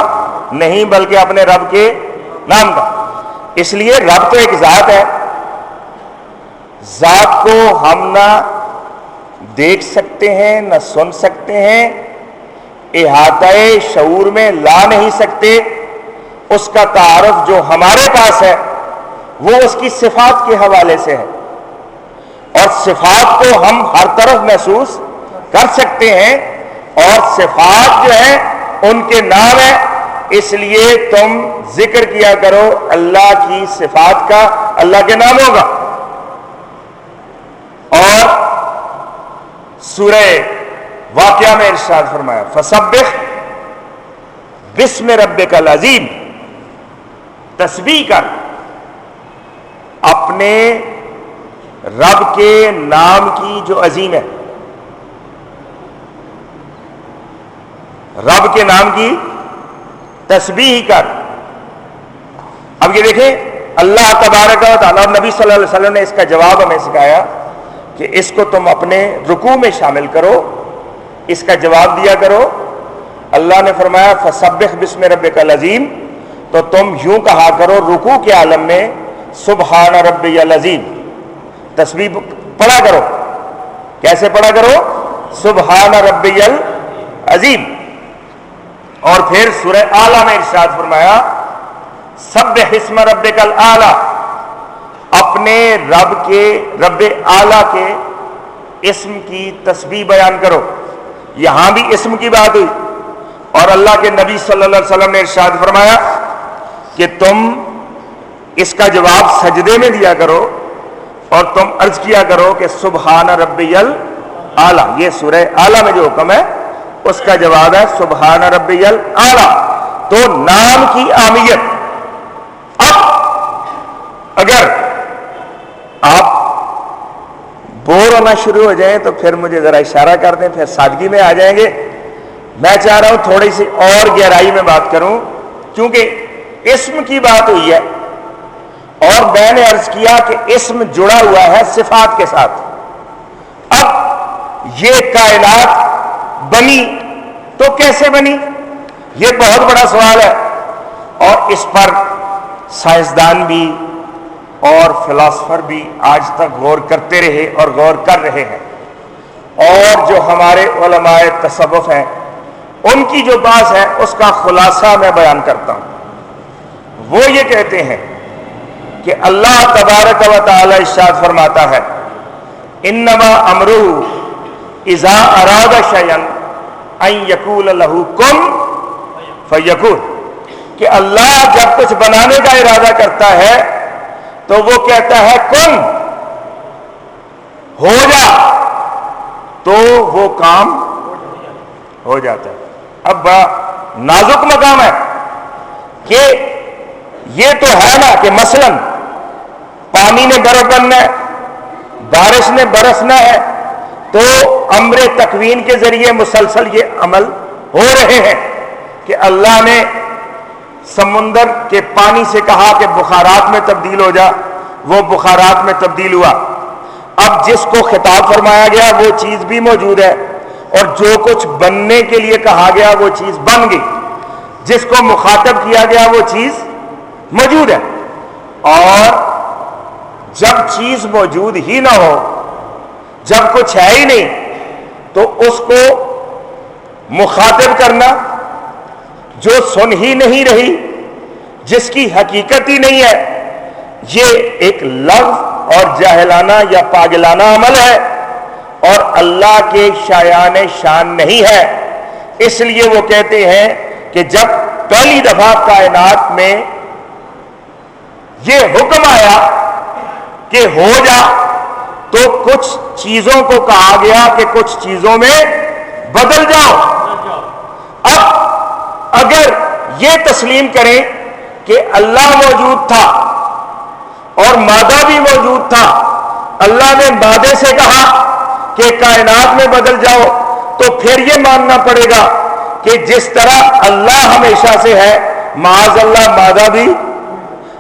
نہیں بلکہ اپنے رب کے نام کا۔ اس لیے رب تو ایک ذات ہے، ذات کو ہم نہ دیکھ سکتے ہیں نہ سن سکتے ہیں، احاطہ شعور میں لا نہیں سکتے۔ اس کا تعارف جو ہمارے پاس ہے وہ اس کی صفات کے حوالے سے ہے، اور صفات کو ہم ہر طرف محسوس کر سکتے ہیں، اور صفات جو ہیں ان کے نام ہیں۔ اس لیے تم ذکر کیا کرو اللہ کی صفات کا، اللہ کے ناموں کا۔ اور سورہ واقعہ میں ارشاد فرمایا فسبح بسم ربک العظیم، تسبیح کر اپنے رب کے نام کی جو عظیم ہے، رب کے نام کی تسبیح کر۔ اب یہ دیکھیں اللہ تبارک و تعالیٰ اور نبی صلی اللہ علیہ وسلم نے اس کا جواب ہمیں سکھایا کہ اس کو تم اپنے رکوع میں شامل کرو، اس کا جواب دیا کرو۔ اللہ نے فرمایا فسبح بسم ربک العظیم، تو تم یوں کہا کرو رکوع کے عالم میں سبحان ربی العظیم، تسبیح پڑھا کرو۔ کیسے پڑھا کرو؟ سبحان ربی العظیم۔ اور پھر سورہ اعلیٰ میں ارشاد فرمایا سبح اسم ربک الاعلیٰ، اپنے رب اعلیٰ کے اسم کی تسبیح بیان کرو۔ یہاں بھی اسم کی بات ہوئی، اور اللہ کے نبی صلی اللہ علیہ وسلم نے ارشاد فرمایا کہ تم اس کا جواب سجدے میں دیا کرو، اور تم عرض کیا کرو کہ سبحان ربی الاعلیٰ۔ یہ سورہ اعلیٰ میں جو حکم ہے اس کا جواب ہے سبحان ربی الاعلیٰ۔ تو نام کی اہمیت۔ اب اگر آپ بور ہونا شروع ہو جائیں تو پھر مجھے ذرا اشارہ کر دیں، پھر سادگی میں آ جائیں گے۔ میں چاہ رہا ہوں تھوڑی سی اور گہرائی میں بات کروں، کیونکہ اسم کی بات ہوئی ہے، اور میں نے عرض کیا کہ اسم جڑا ہوا ہے صفات کے ساتھ۔ اب یہ کائنات بنی تو کیسے بنی؟ یہ بہت بڑا سوال ہے، اور اس پر سائنسدان بھی اور فلاسفر بھی آج تک غور کرتے رہے اور غور کر رہے ہیں۔ اور جو ہمارے علماء تصوف ہیں ان کی جو بات ہے اس کا خلاصہ میں بیان کرتا ہوں۔ وہ یہ کہتے ہیں کہ اللہ تبارک و تعالی ارشاد فرماتا ہے انما امرہ اذا اراد شیئا ان یقول لہ کن فیکون، کہ اللہ جب کچھ بنانے کا ارادہ کرتا ہے تو وہ کہتا ہے کن، ہو جا، تو وہ کام ہو جاتا ہے۔ اب بڑا نازک مقام ہے کہ یہ تو ہے نا کہ مثلا پانی نے برف بننا ہے، بارش نے برسنا ہے، تو امر تکوین کے ذریعے مسلسل یہ عمل ہو رہے ہیں کہ اللہ نے سمندر کے پانی سے کہا کہ بخارات میں تبدیل ہو جا، وہ بخارات میں تبدیل ہوا۔ اب جس کو خطاب فرمایا گیا وہ چیز بھی موجود ہے، اور جو کچھ بننے کے لیے کہا گیا وہ چیز بن گئی، جس کو مخاطب کیا گیا وہ چیز موجود ہے۔ اور جب چیز موجود ہی نہ ہو، جب کچھ ہے ہی نہیں، تو اس کو مخاطب کرنا جو سن ہی نہیں رہی، جس کی حقیقت ہی نہیں ہے، یہ ایک لفظ اور جاہلانہ یا پاگلانہ عمل ہے، اور اللہ کے شایان شان نہیں ہے۔ اس لیے وہ کہتے ہیں کہ جب پہلی دفعہ کائنات میں یہ حکم آیا کہ ہو جا، تو کچھ چیزوں کو کہا گیا کہ کچھ چیزوں میں بدل جاؤ۔ اب اگر یہ تسلیم کریں کہ اللہ موجود تھا اور مادہ بھی موجود تھا، اللہ نے مادے سے کہا کہ کائنات میں بدل جاؤ، تو پھر یہ ماننا پڑے گا کہ جس طرح اللہ ہمیشہ سے ہے، معاذ اللہ مادہ بھی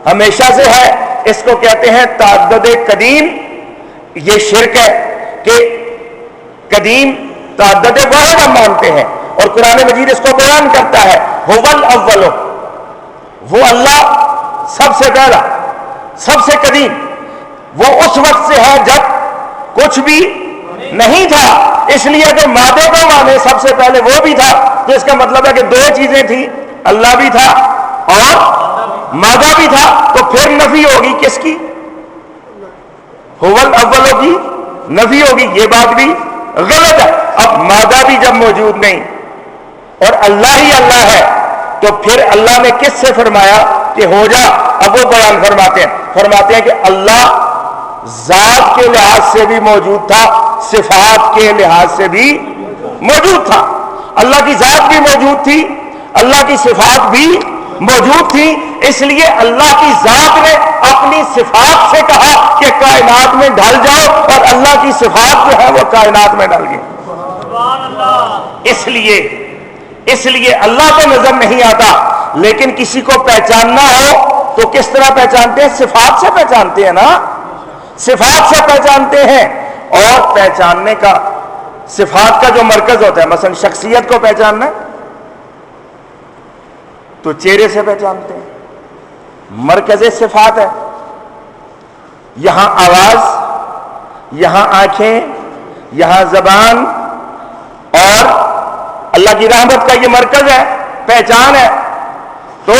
ہمیشہ سے ہے۔ اس کو کہتے ہیں تعدد قدیم۔ یہ شرک ہے کہ قدیم تعدد واحد ہم مانتے ہیں، اور قرآن مجید اس کو بیان کرتا ہے، هو الاول وہ اللہ سب سے پہلا، سب سے قدیم، وہ اس وقت سے ہے جب کچھ بھی نہیں تھا. اس لیے اگر مادے کو مانے سب سے پہلے وہ بھی تھا تو اس کا مطلب ہے کہ دو چیزیں تھیں، اللہ بھی تھا اور مادہ بھی تھا. تو پھر نفی ہوگی کس کی؟ ہول اولوں کی نفی ہوگی. یہ بات بھی غلط ہے. اب مادہ بھی جب موجود نہیں اور اللہ ہی اللہ ہے تو پھر اللہ نے کس سے فرمایا کہ ہو جا؟ اب وہ بیان فرماتے ہیں کہ اللہ ذات کے لحاظ سے بھی موجود تھا، صفات کے لحاظ سے بھی موجود تھا. اللہ کی ذات بھی موجود تھی، اللہ کی صفات بھی موجود تھی. اس لیے اللہ کی ذات نے اپنی صفات سے کہا کہ کائنات میں ڈھل جاؤ، اور اللہ کی صفات جو ہے وہ کائنات میں ڈل گئی. اس لیے اللہ کو نظر نہیں آتا، لیکن کسی کو پہچاننا ہو تو کس طرح پہچانتے ہیں؟ صفات سے پہچانتے ہیں نا، صفات سے پہچانتے ہیں. اور پہچاننے کا صفات کا جو مرکز ہوتا ہے، مثلا شخصیت کو پہچاننا ہے تو چہرے سے پہچانتے ہیں، مرکز صفات ہے. یہاں آواز، یہاں آنکھیں، یہاں زبان، اور اللہ کی رحمت کا یہ مرکز ہے، پہچان ہے. تو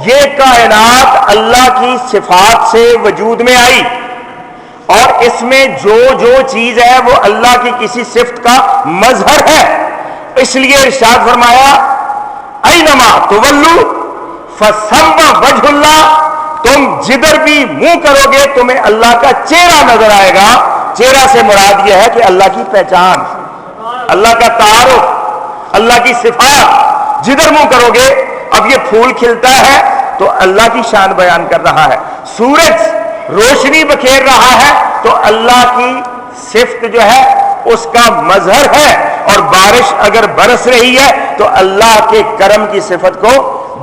یہ کائنات اللہ کی صفات سے وجود میں آئی، اور اس میں جو جو چیز ہے وہ اللہ کی کسی صفت کا مظہر ہے. اس لیے ارشاد فرمایا اینما تولو فثم وجہ اللہ، تم جدھر بھی منہ کرو گے تمہیں اللہ کا چہرہ نظر آئے گا. چہرہ سے مراد یہ ہے کہ اللہ کی پہچان، اللہ کا تعارف، اللہ کی صفات. جدھر منہ کرو گے، اب یہ پھول کھلتا ہے تو اللہ کی شان بیان کر رہا ہے، سورج روشنی بکھیر رہا ہے تو اللہ کی صفت جو ہے اس کا مظہر ہے، اور بارش اگر برس رہی ہے تو اللہ کے کرم کی صفت کو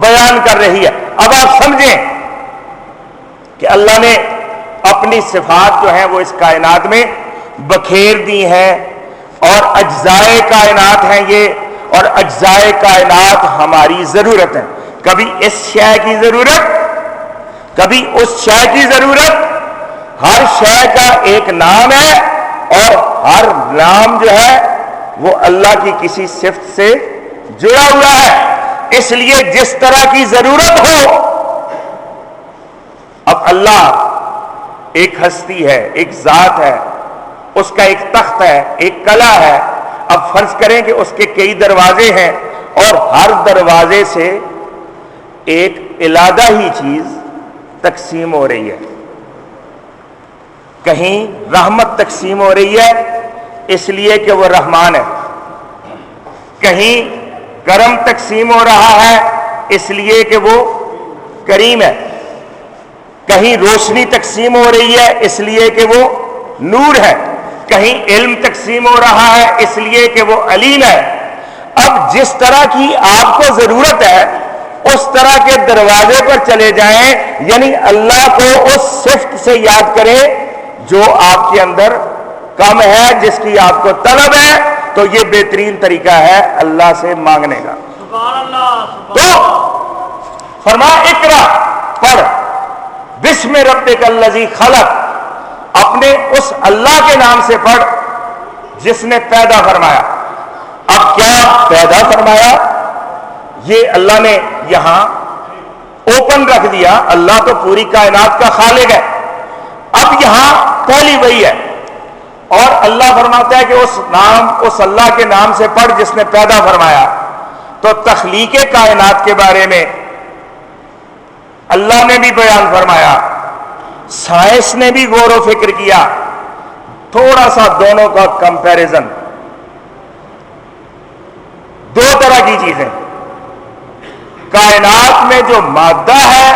بیان کر رہی ہے. اب آپ سمجھیں کہ اللہ نے اپنی صفات جو ہیں وہ اس کائنات میں بکھیر دی ہیں، اور اجزائے کائنات ہیں یہ، اور اجزائے کائنات ہماری ضرورت ہے. کبھی اس شے کی ضرورت، کبھی اس شے کی ضرورت. ہر شے کا ایک نام ہے، اور ہر نام جو ہے وہ اللہ کی کسی صفت سے جڑا ہوا ہے. اس لیے جس طرح کی ضرورت ہو، اب اللہ ایک ہستی ہے، ایک ذات ہے، اس کا ایک تخت ہے، ایک کلا ہے. اب فرض کریں کہ اس کے کئی دروازے ہیں، اور ہر دروازے سے ایک علیحدہ ہی چیز تقسیم ہو رہی ہے. کہیں رحمت تقسیم ہو رہی ہے اس لیے کہ وہ رحمان ہے، کہیں کرم تقسیم ہو رہا ہے اس لیے کہ وہ کریم ہے، کہیں روشنی تقسیم ہو رہی ہے اس لیے کہ وہ نور ہے، کہیں علم تقسیم ہو رہا ہے اس لیے کہ وہ علیم ہے. اب جس طرح کی آپ کو ضرورت ہے اس طرح کے دروازے پر چلے جائیں، یعنی اللہ کو اس صفت سے یاد کریں جو آپ کے اندر کم ہے، جس کی آپ کو طلب ہے، تو یہ بہترین طریقہ ہے اللہ سے مانگنے کا. سبحان اللہ. تو فرمایا اقرا، پڑھ، بسم ربک الذی خلق، اپنے اس اللہ کے نام سے پڑھ جس نے پیدا فرمایا. اب کیا پیدا فرمایا؟ یہ اللہ نے یہاں اوپن رکھ دیا. اللہ تو پوری کائنات کا خالق ہے. اب یہاں پہلی وہی ہے، اور اللہ فرماتا ہے کہ اس اللہ کے نام سے پڑھ جس نے پیدا فرمایا. تو تخلیق کائنات کے بارے میں اللہ نے بھی بیان فرمایا، سائنس نے بھی غور و فکر کیا. تھوڑا سا دونوں کا کمپیریزن. دو طرح کی چیزیں، کائنات میں جو مادہ ہے،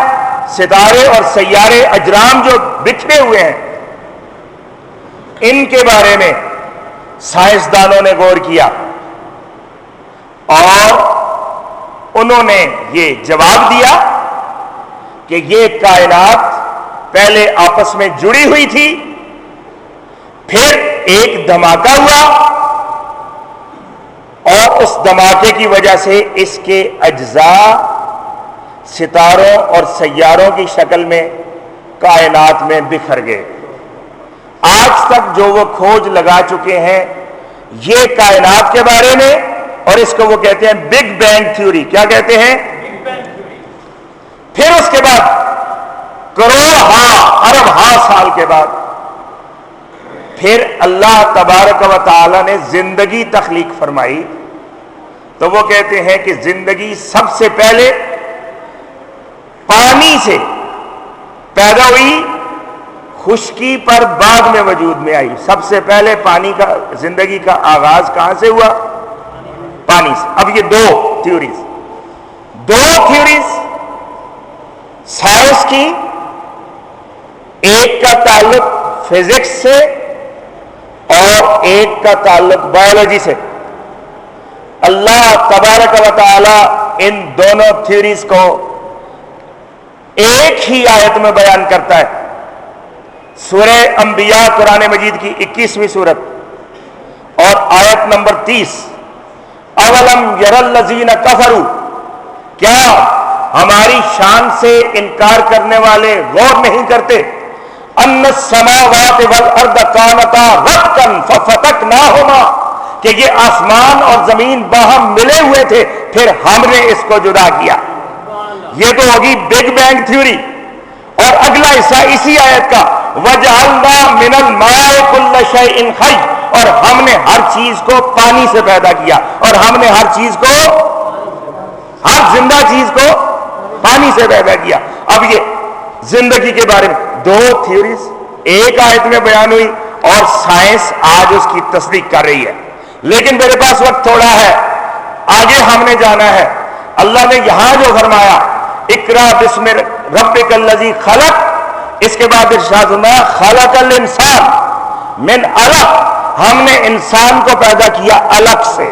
ستارے اور سیارے اجرام جو بکھرے ہوئے ہیں، ان کے بارے میں سائنسدانوں نے غور کیا، اور انہوں نے یہ جواب دیا کہ یہ کائنات پہلے آپس میں جڑی ہوئی تھی، پھر ایک دھماکہ ہوا، اور اس دھماکے کی وجہ سے اس کے اجزاء ستاروں اور سیاروں کی شکل میں کائنات میں بکھر گئے۔ آج تک جو وہ کھوج لگا چکے ہیں یہ کائنات کے بارے میں، اور اس کو وہ کہتے ہیں بگ بینگ تھیوری۔ کیا کہتے ہیں؟ پھر اس کے بعد ارب سال کے بعد پھر اللہ تبارک و تعالی نے زندگی تخلیق فرمائی، تو وہ کہتے ہیں کہ زندگی سب سے پہلے پانی سے پیدا ہوئی، خشکی پر بعد میں وجود میں آئی۔ سب سے پہلے پانی کا زندگی کا آغاز کہاں سے ہوا؟ پانی سے۔ اب یہ دو تھیوریز سائنس کی، ایک کا تعلق فزکس سے اور ایک کا تعلق بایولوجی سے۔ اللہ تبارک و تعالی ان دونوں تھیوریز کو ایک ہی آیت میں بیان کرتا ہے۔ سورہ انبیاء قرآن مجید کی 21ویں سورت اور آیت نمبر 30، اولم یر الذین کفروا، کیا ہماری شان سے انکار کرنے والے غور نہیں کرتے؟ ان السماوات والارض کانتا رتقا ففتقناہما، کہ یہ آسمان اور زمین باہم ملے ہوئے تھے پھر ہم نے اس کو جدا کیا۔ یہ تو ہوگی بگ بینگ تھیوری۔ اور اگلا حصہ اسی آیت کا، وَجَعَلْنَا مِنَ الْمَاءِ كُلَّ شَيْءٍ حَيٍّ، اور ہم نے ہر چیز کو پانی سے پیدا کیا، اور ہم نے ہر زندہ چیز کو پانی سے پیدا کیا۔ اب یہ زندگی کے بارے میں دو تھیوریز ایک آیت میں بیان ہوئی، اور سائنس آج اس کی تصدیق کر رہی ہے۔ لیکن میرے پاس وقت تھوڑا ہے، آگے ہم نے جانا ہے۔ اللہ نے یہاں جو فرمایا اقرا بسم ربک الذی خلق، اس کے بعد ارشاد فرمایا خلق الانسان من علق، ہم نے انسان کو پیدا کیا علق سے۔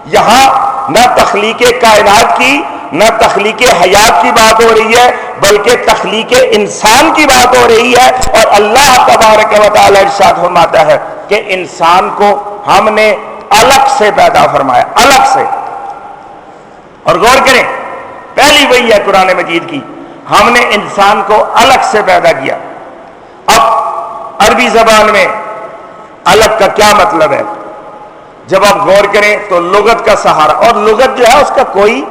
یہاں نہ تخلیق کائنات کی نہ تخلیق حیات کی بات ہو رہی ہے، بلکہ تخلیق انسان کی بات ہو رہی ہے۔ اور اللہ تبارک و تعالی ارشاد فرماتا ہے کہ انسان کو ہم نے علق سے پیدا فرمایا، علق سے۔ اور غور کریں، پہلی وہی ہے قرآن مجید کی، ہم نے انسان کو علق سے پیدا کیا۔ اب عربی زبان میں علق کا کیا مطلب ہے؟ جب آپ غور کریں تو لغت کا سہارا، اور لغت جو ہے اس کا کوئی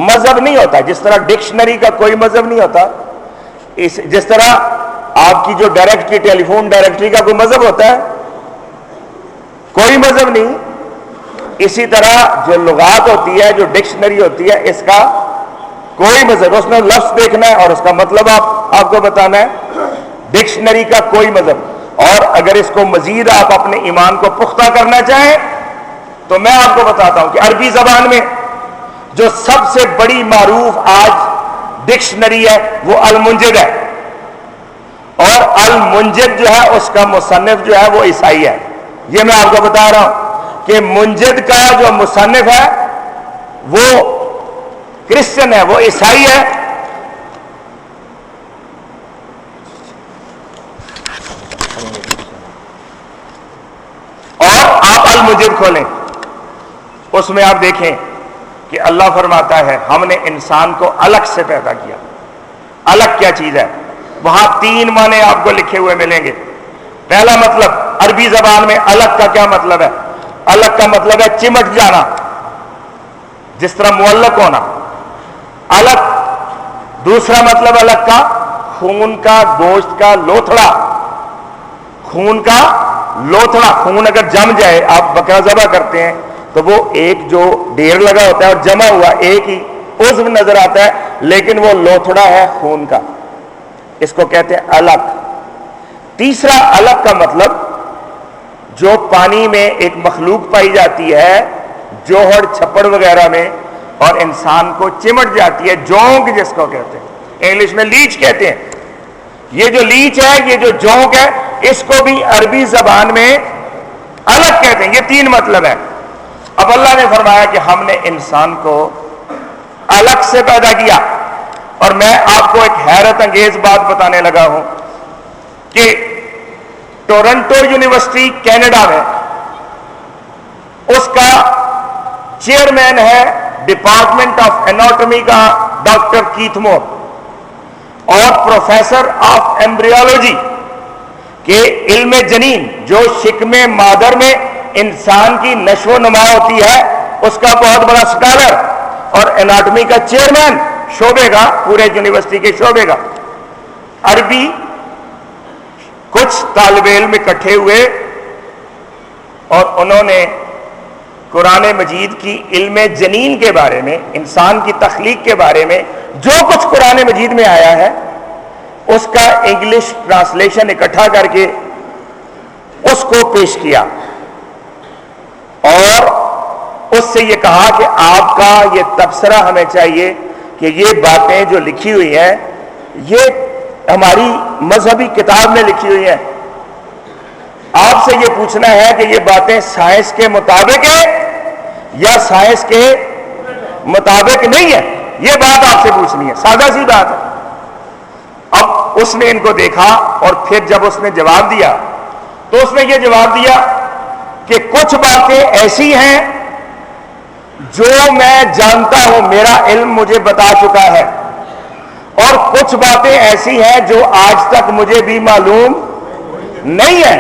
مذہب نہیں ہوتا، جس طرح ڈکشنری کا کوئی مذہب نہیں ہوتا، جس طرح آپ کی جو ڈائریکٹری ٹیلی فون ڈائریکٹری کا کوئی مذہب ہوتا ہے، کوئی مذہب نہیں۔ اسی طرح جو لغات ہوتی ہے، جو ڈکشنری ہوتی ہے، اس کا کوئی مذہب، اس میں لفظ دیکھنا ہے اور اس کا مطلب آپ کو بتانا ہے۔ ڈکشنری کا کوئی مذہب۔ اور اگر اس کو مزید آپ اپنے ایمان کو پختہ کرنا چاہیں تو میں آپ کو بتاتا ہوں کہ عربی زبان میں جو سب سے بڑی معروف آج ڈکشنری ہے وہ المنجد ہے، اور المنجد جو ہے اس کا مصنف جو ہے وہ عیسائی ہے۔ یہ میں آپ کو بتا رہا ہوں کہ منجد کا جو مصنف ہے وہ کرسچن ہے، وہ عیسائی ہے۔ اور آپ المنجد کھولیں، اس میں آپ دیکھیں کہ اللہ فرماتا ہے ہم نے انسان کو علق سے پیدا کیا۔ علق کیا چیز ہے؟ وہاں 3 معنی آپ کو لکھے ہوئے ملیں گے۔ پہلا مطلب عربی زبان میں علق کا کیا مطلب ہے؟ علق کا مطلب ہے چمٹ جانا، جس طرح معلق ہونا، علق۔ دوسرا مطلب علق کا خون کا، گوشت کا لوتھڑا، خون کا لوتھڑا۔ خون اگر جم جائے، آپ بکرا ذبح کرتے ہیں تو وہ ایک جو ڈھیر لگا ہوتا ہے اور جمع ہوا ایک ہی عضو نظر آتا ہے، لیکن وہ لوتھڑا ہے خون کا، اس کو کہتے ہیں علق۔ تیسرا علق کا مطلب جو پانی میں ایک مخلوق پائی جاتی ہے، جوہر چھپڑ وغیرہ میں، اور انسان کو چمٹ جاتی ہے، جونک جس کو کہتے ہیں، انگلش میں لیچ کہتے ہیں۔ یہ جو لیچ ہے، یہ جو جونک ہے، اس کو بھی عربی زبان میں علق کہتے ہیں۔ یہ 3 مطلب ہے۔ اب اللہ نے فرمایا کہ ہم نے انسان کو علق سے پیدا کیا، اور میں آپ کو ایک حیرت انگیز بات بتانے لگا ہوں کہ ٹورنٹو یونیورسٹی کینیڈا میں اس کا چیئرمین ہے ڈپارٹمنٹ آف اناٹمی کا ڈاکٹر کیتھ مور اور پروفیسر آف ایمبریولوجی کہ علم جنین جو شکم مادر میں انسان کی نشو و نما ہوتی ہے اس کا بہت بڑا سکالر اور اناٹمی کا چیئرمین شعبے کا، پورے یونیورسٹی کے شعبے کا، عربی کچھ طالب علم اکٹھے ہوئے اور انہوں نے قرآن مجید کی علم جنین کے بارے میں، انسان کی تخلیق کے بارے میں جو کچھ قرآن مجید میں آیا ہے اس کا انگلش ٹرانسلیشن اکٹھا کر کے اس کو پیش کیا اور اس سے یہ کہا کہ آپ کا یہ تبصرہ ہمیں چاہیے کہ یہ باتیں جو لکھی ہوئی ہیں یہ ہماری مذہبی کتاب میں لکھی ہوئی ہیں، آپ سے یہ پوچھنا ہے کہ یہ باتیں سائنس کے مطابق ہے یا سائنس کے مطابق نہیں ہے، یہ بات آپ سے پوچھنی ہے، سادہ سی بات ہے۔ اب اس نے ان کو دیکھا اور پھر جب اس نے جواب دیا تو اس نے یہ جواب دیا کہ کچھ باتیں ایسی ہیں جو میں جانتا ہوں، میرا علم مجھے بتا چکا ہے، اور کچھ باتیں ایسی ہیں جو آج تک مجھے بھی معلوم نہیں ہے۔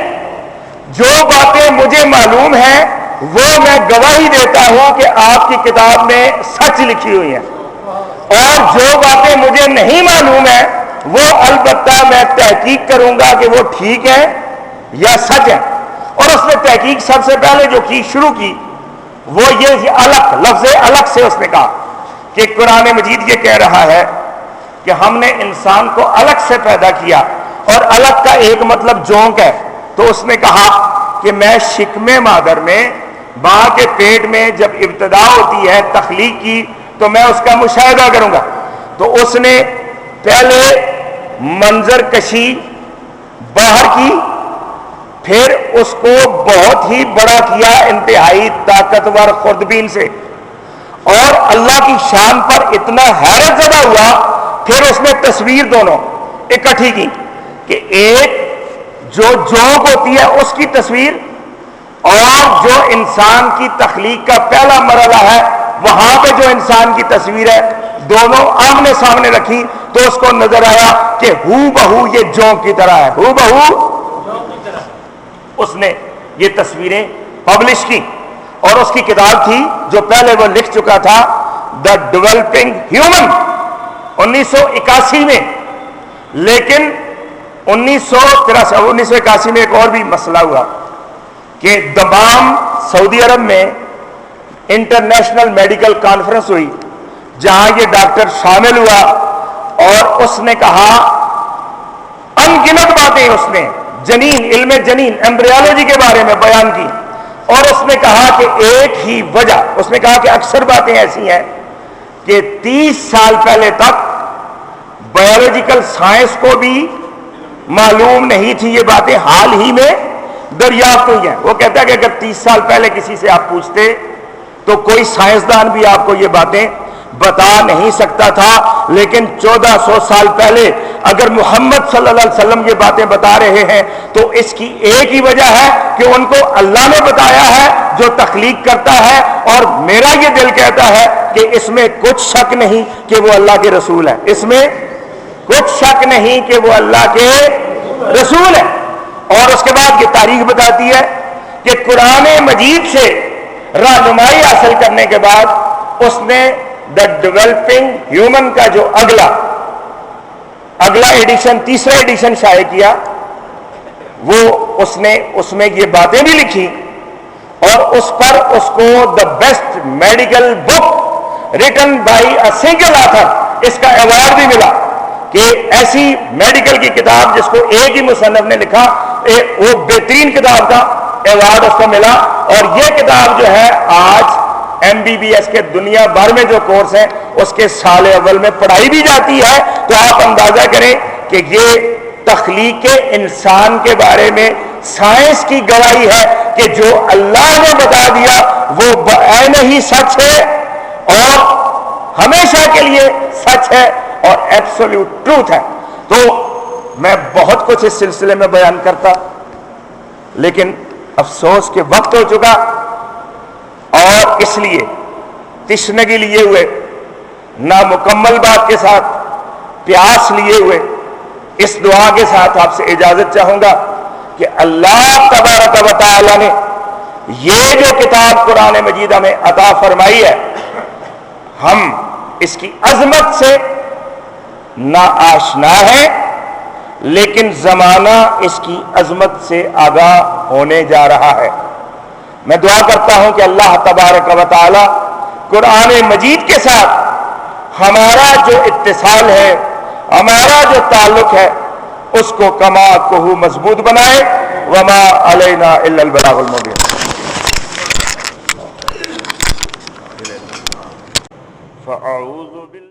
جو باتیں مجھے معلوم ہیں وہ میں گواہی دیتا ہوں کہ آپ کی کتاب میں سچ لکھی ہوئی ہیں، اور جو باتیں مجھے نہیں معلوم ہیں وہ البتہ میں تحقیق کروں گا کہ وہ ٹھیک ہے یا سچ ہے۔ اور اس نے تحقیق سب سے پہلے جو کی شروع کی وہ یہ الگ لفظ الگ سے اس نے کہا کہ قرآن مجید یہ کہہ رہا ہے کہ ہم نے انسان کو الگ سے پیدا کیا، اور الگ کا ایک مطلب جونک ہے، تو اس نے کہا کہ میں شکم مادر میں ماں کے پیٹ میں جب ابتدا ہوتی ہے تخلیق کی تو میں اس کا مشاہدہ کروں گا۔ تو اس نے پہلے منظر کشی باہر کی، پھر اس کو بہت ہی بڑا کیا انتہائی طاقتور خوردبین سے، اور اللہ کی شان پر اتنا حیرت زدہ ہوا، پھر اس نے تصویر دونوں اکٹھی کی کہ ایک جو جونک ہوتی ہے اس کی تصویر اور جو انسان کی تخلیق کا پہلا مرحلہ ہے وہاں پہ جو انسان کی تصویر ہے، دونوں آمنے سامنے رکھی تو اس کو نظر آیا کہ ہو بہو یہ جونک کی طرح ہے، ہو بہو۔ اس نے یہ تصویریں پبلش کی، اور اس کی کتاب تھی جو پہلے وہ لکھ چکا تھا، دا ڈیولپنگ ہیومن، 1981 میں۔ لیکن 1981 میں ایک اور بھی مسئلہ ہوا کہ دمام سعودی عرب میں انٹرنیشنل میڈیکل کانفرنس ہوئی جہاں یہ ڈاکٹر شامل ہوا، اور اس نے کہا ان گنت باتیں اس نے جنین، علم جنین، ایمبریولوجی کے بارے میں بیان کی، اور اس نے کہا کہ ایک ہی وجہ، اس نے کہا کہ اکثر باتیں ایسی ہیں کہ 30 سال پہلے تک بایولوجیکل سائنس کو بھی معلوم نہیں تھی، یہ باتیں حال ہی میں دریافت ہوئی ہیں۔ وہ کہتا ہے کہ اگر 30 سال پہلے کسی سے آپ پوچھتے تو کوئی سائنسدان بھی آپ کو یہ باتیں بتا نہیں سکتا تھا، لیکن 1400 سال پہلے اگر محمد صلی اللہ علیہ وسلم یہ باتیں بتا رہے ہیں تو اس کی ایک ہی وجہ ہے کہ ان کو اللہ نے بتایا ہے جو تخلیق کرتا ہے، اور میرا یہ دل کہتا ہے کہ اس میں کچھ شک نہیں کہ وہ اللہ کے رسول ہے، اس میں کچھ شک نہیں کہ وہ اللہ کے رسول ہے۔ اور اس کے بعد یہ تاریخ بتاتی ہے کہ قرآن مجید سے رہنمائی حاصل کرنے کے بعد اس نے دا ڈیولپنگ ہیومن کا جو اگلا ایڈیشن، تیسرا ایڈیشن شائع کیا، وہ اس نے اس میں یہ باتیں بھی لکھی، اور اس پر اس کو the best medical book written by a single author اس کا ایوارڈ بھی ملا کہ ایسی میڈیکل کی کتاب جس کو ایک ہی مصنف نے لکھا، وہ بہترین کتاب کا ایوارڈ اس کو ملا۔ اور یہ کتاب جو ہے آج MBBS کے دنیا بھر میں جو کورس ہیں اس کے سال اول میں پڑھائی بھی جاتی ہے، تو آپ اندازہ کریں کہ یہ تخلیق انسان کے بارے میں سائنس کی گواہی ہے کہ جو اللہ نے بتا دیا وہ بعین ہی سچ ہے اور ہمیشہ کے لیے سچ ہے اور ایبسولوٹ ٹروتھ ہے۔ تو میں بہت کچھ اس سلسلے میں بیان کرتا، لیکن افسوس کہ وقت ہو چکا، اور اس لیے تشنگی لیے ہوئے نامکمل بات کے ساتھ پیاس لیے ہوئے اس دعا کے ساتھ آپ سے اجازت چاہوں گا کہ اللہ تبارک و تعالی نے یہ جو کتاب قرآن مجید ہمیں عطا فرمائی ہے، ہم اس کی عظمت سے نا آشنا ہے، لیکن زمانہ اس کی عظمت سے آگاہ ہونے جا رہا ہے۔ میں دعا کرتا ہوں کہ اللہ تبارک و تعالی قرآن مجید کے ساتھ ہمارا جو اتصال ہے، ہمارا جو تعلق ہے، اس کو کما کوہ مضبوط بنائے۔ وما علینا الا البلاغ المبین۔ فاعوذ باللہ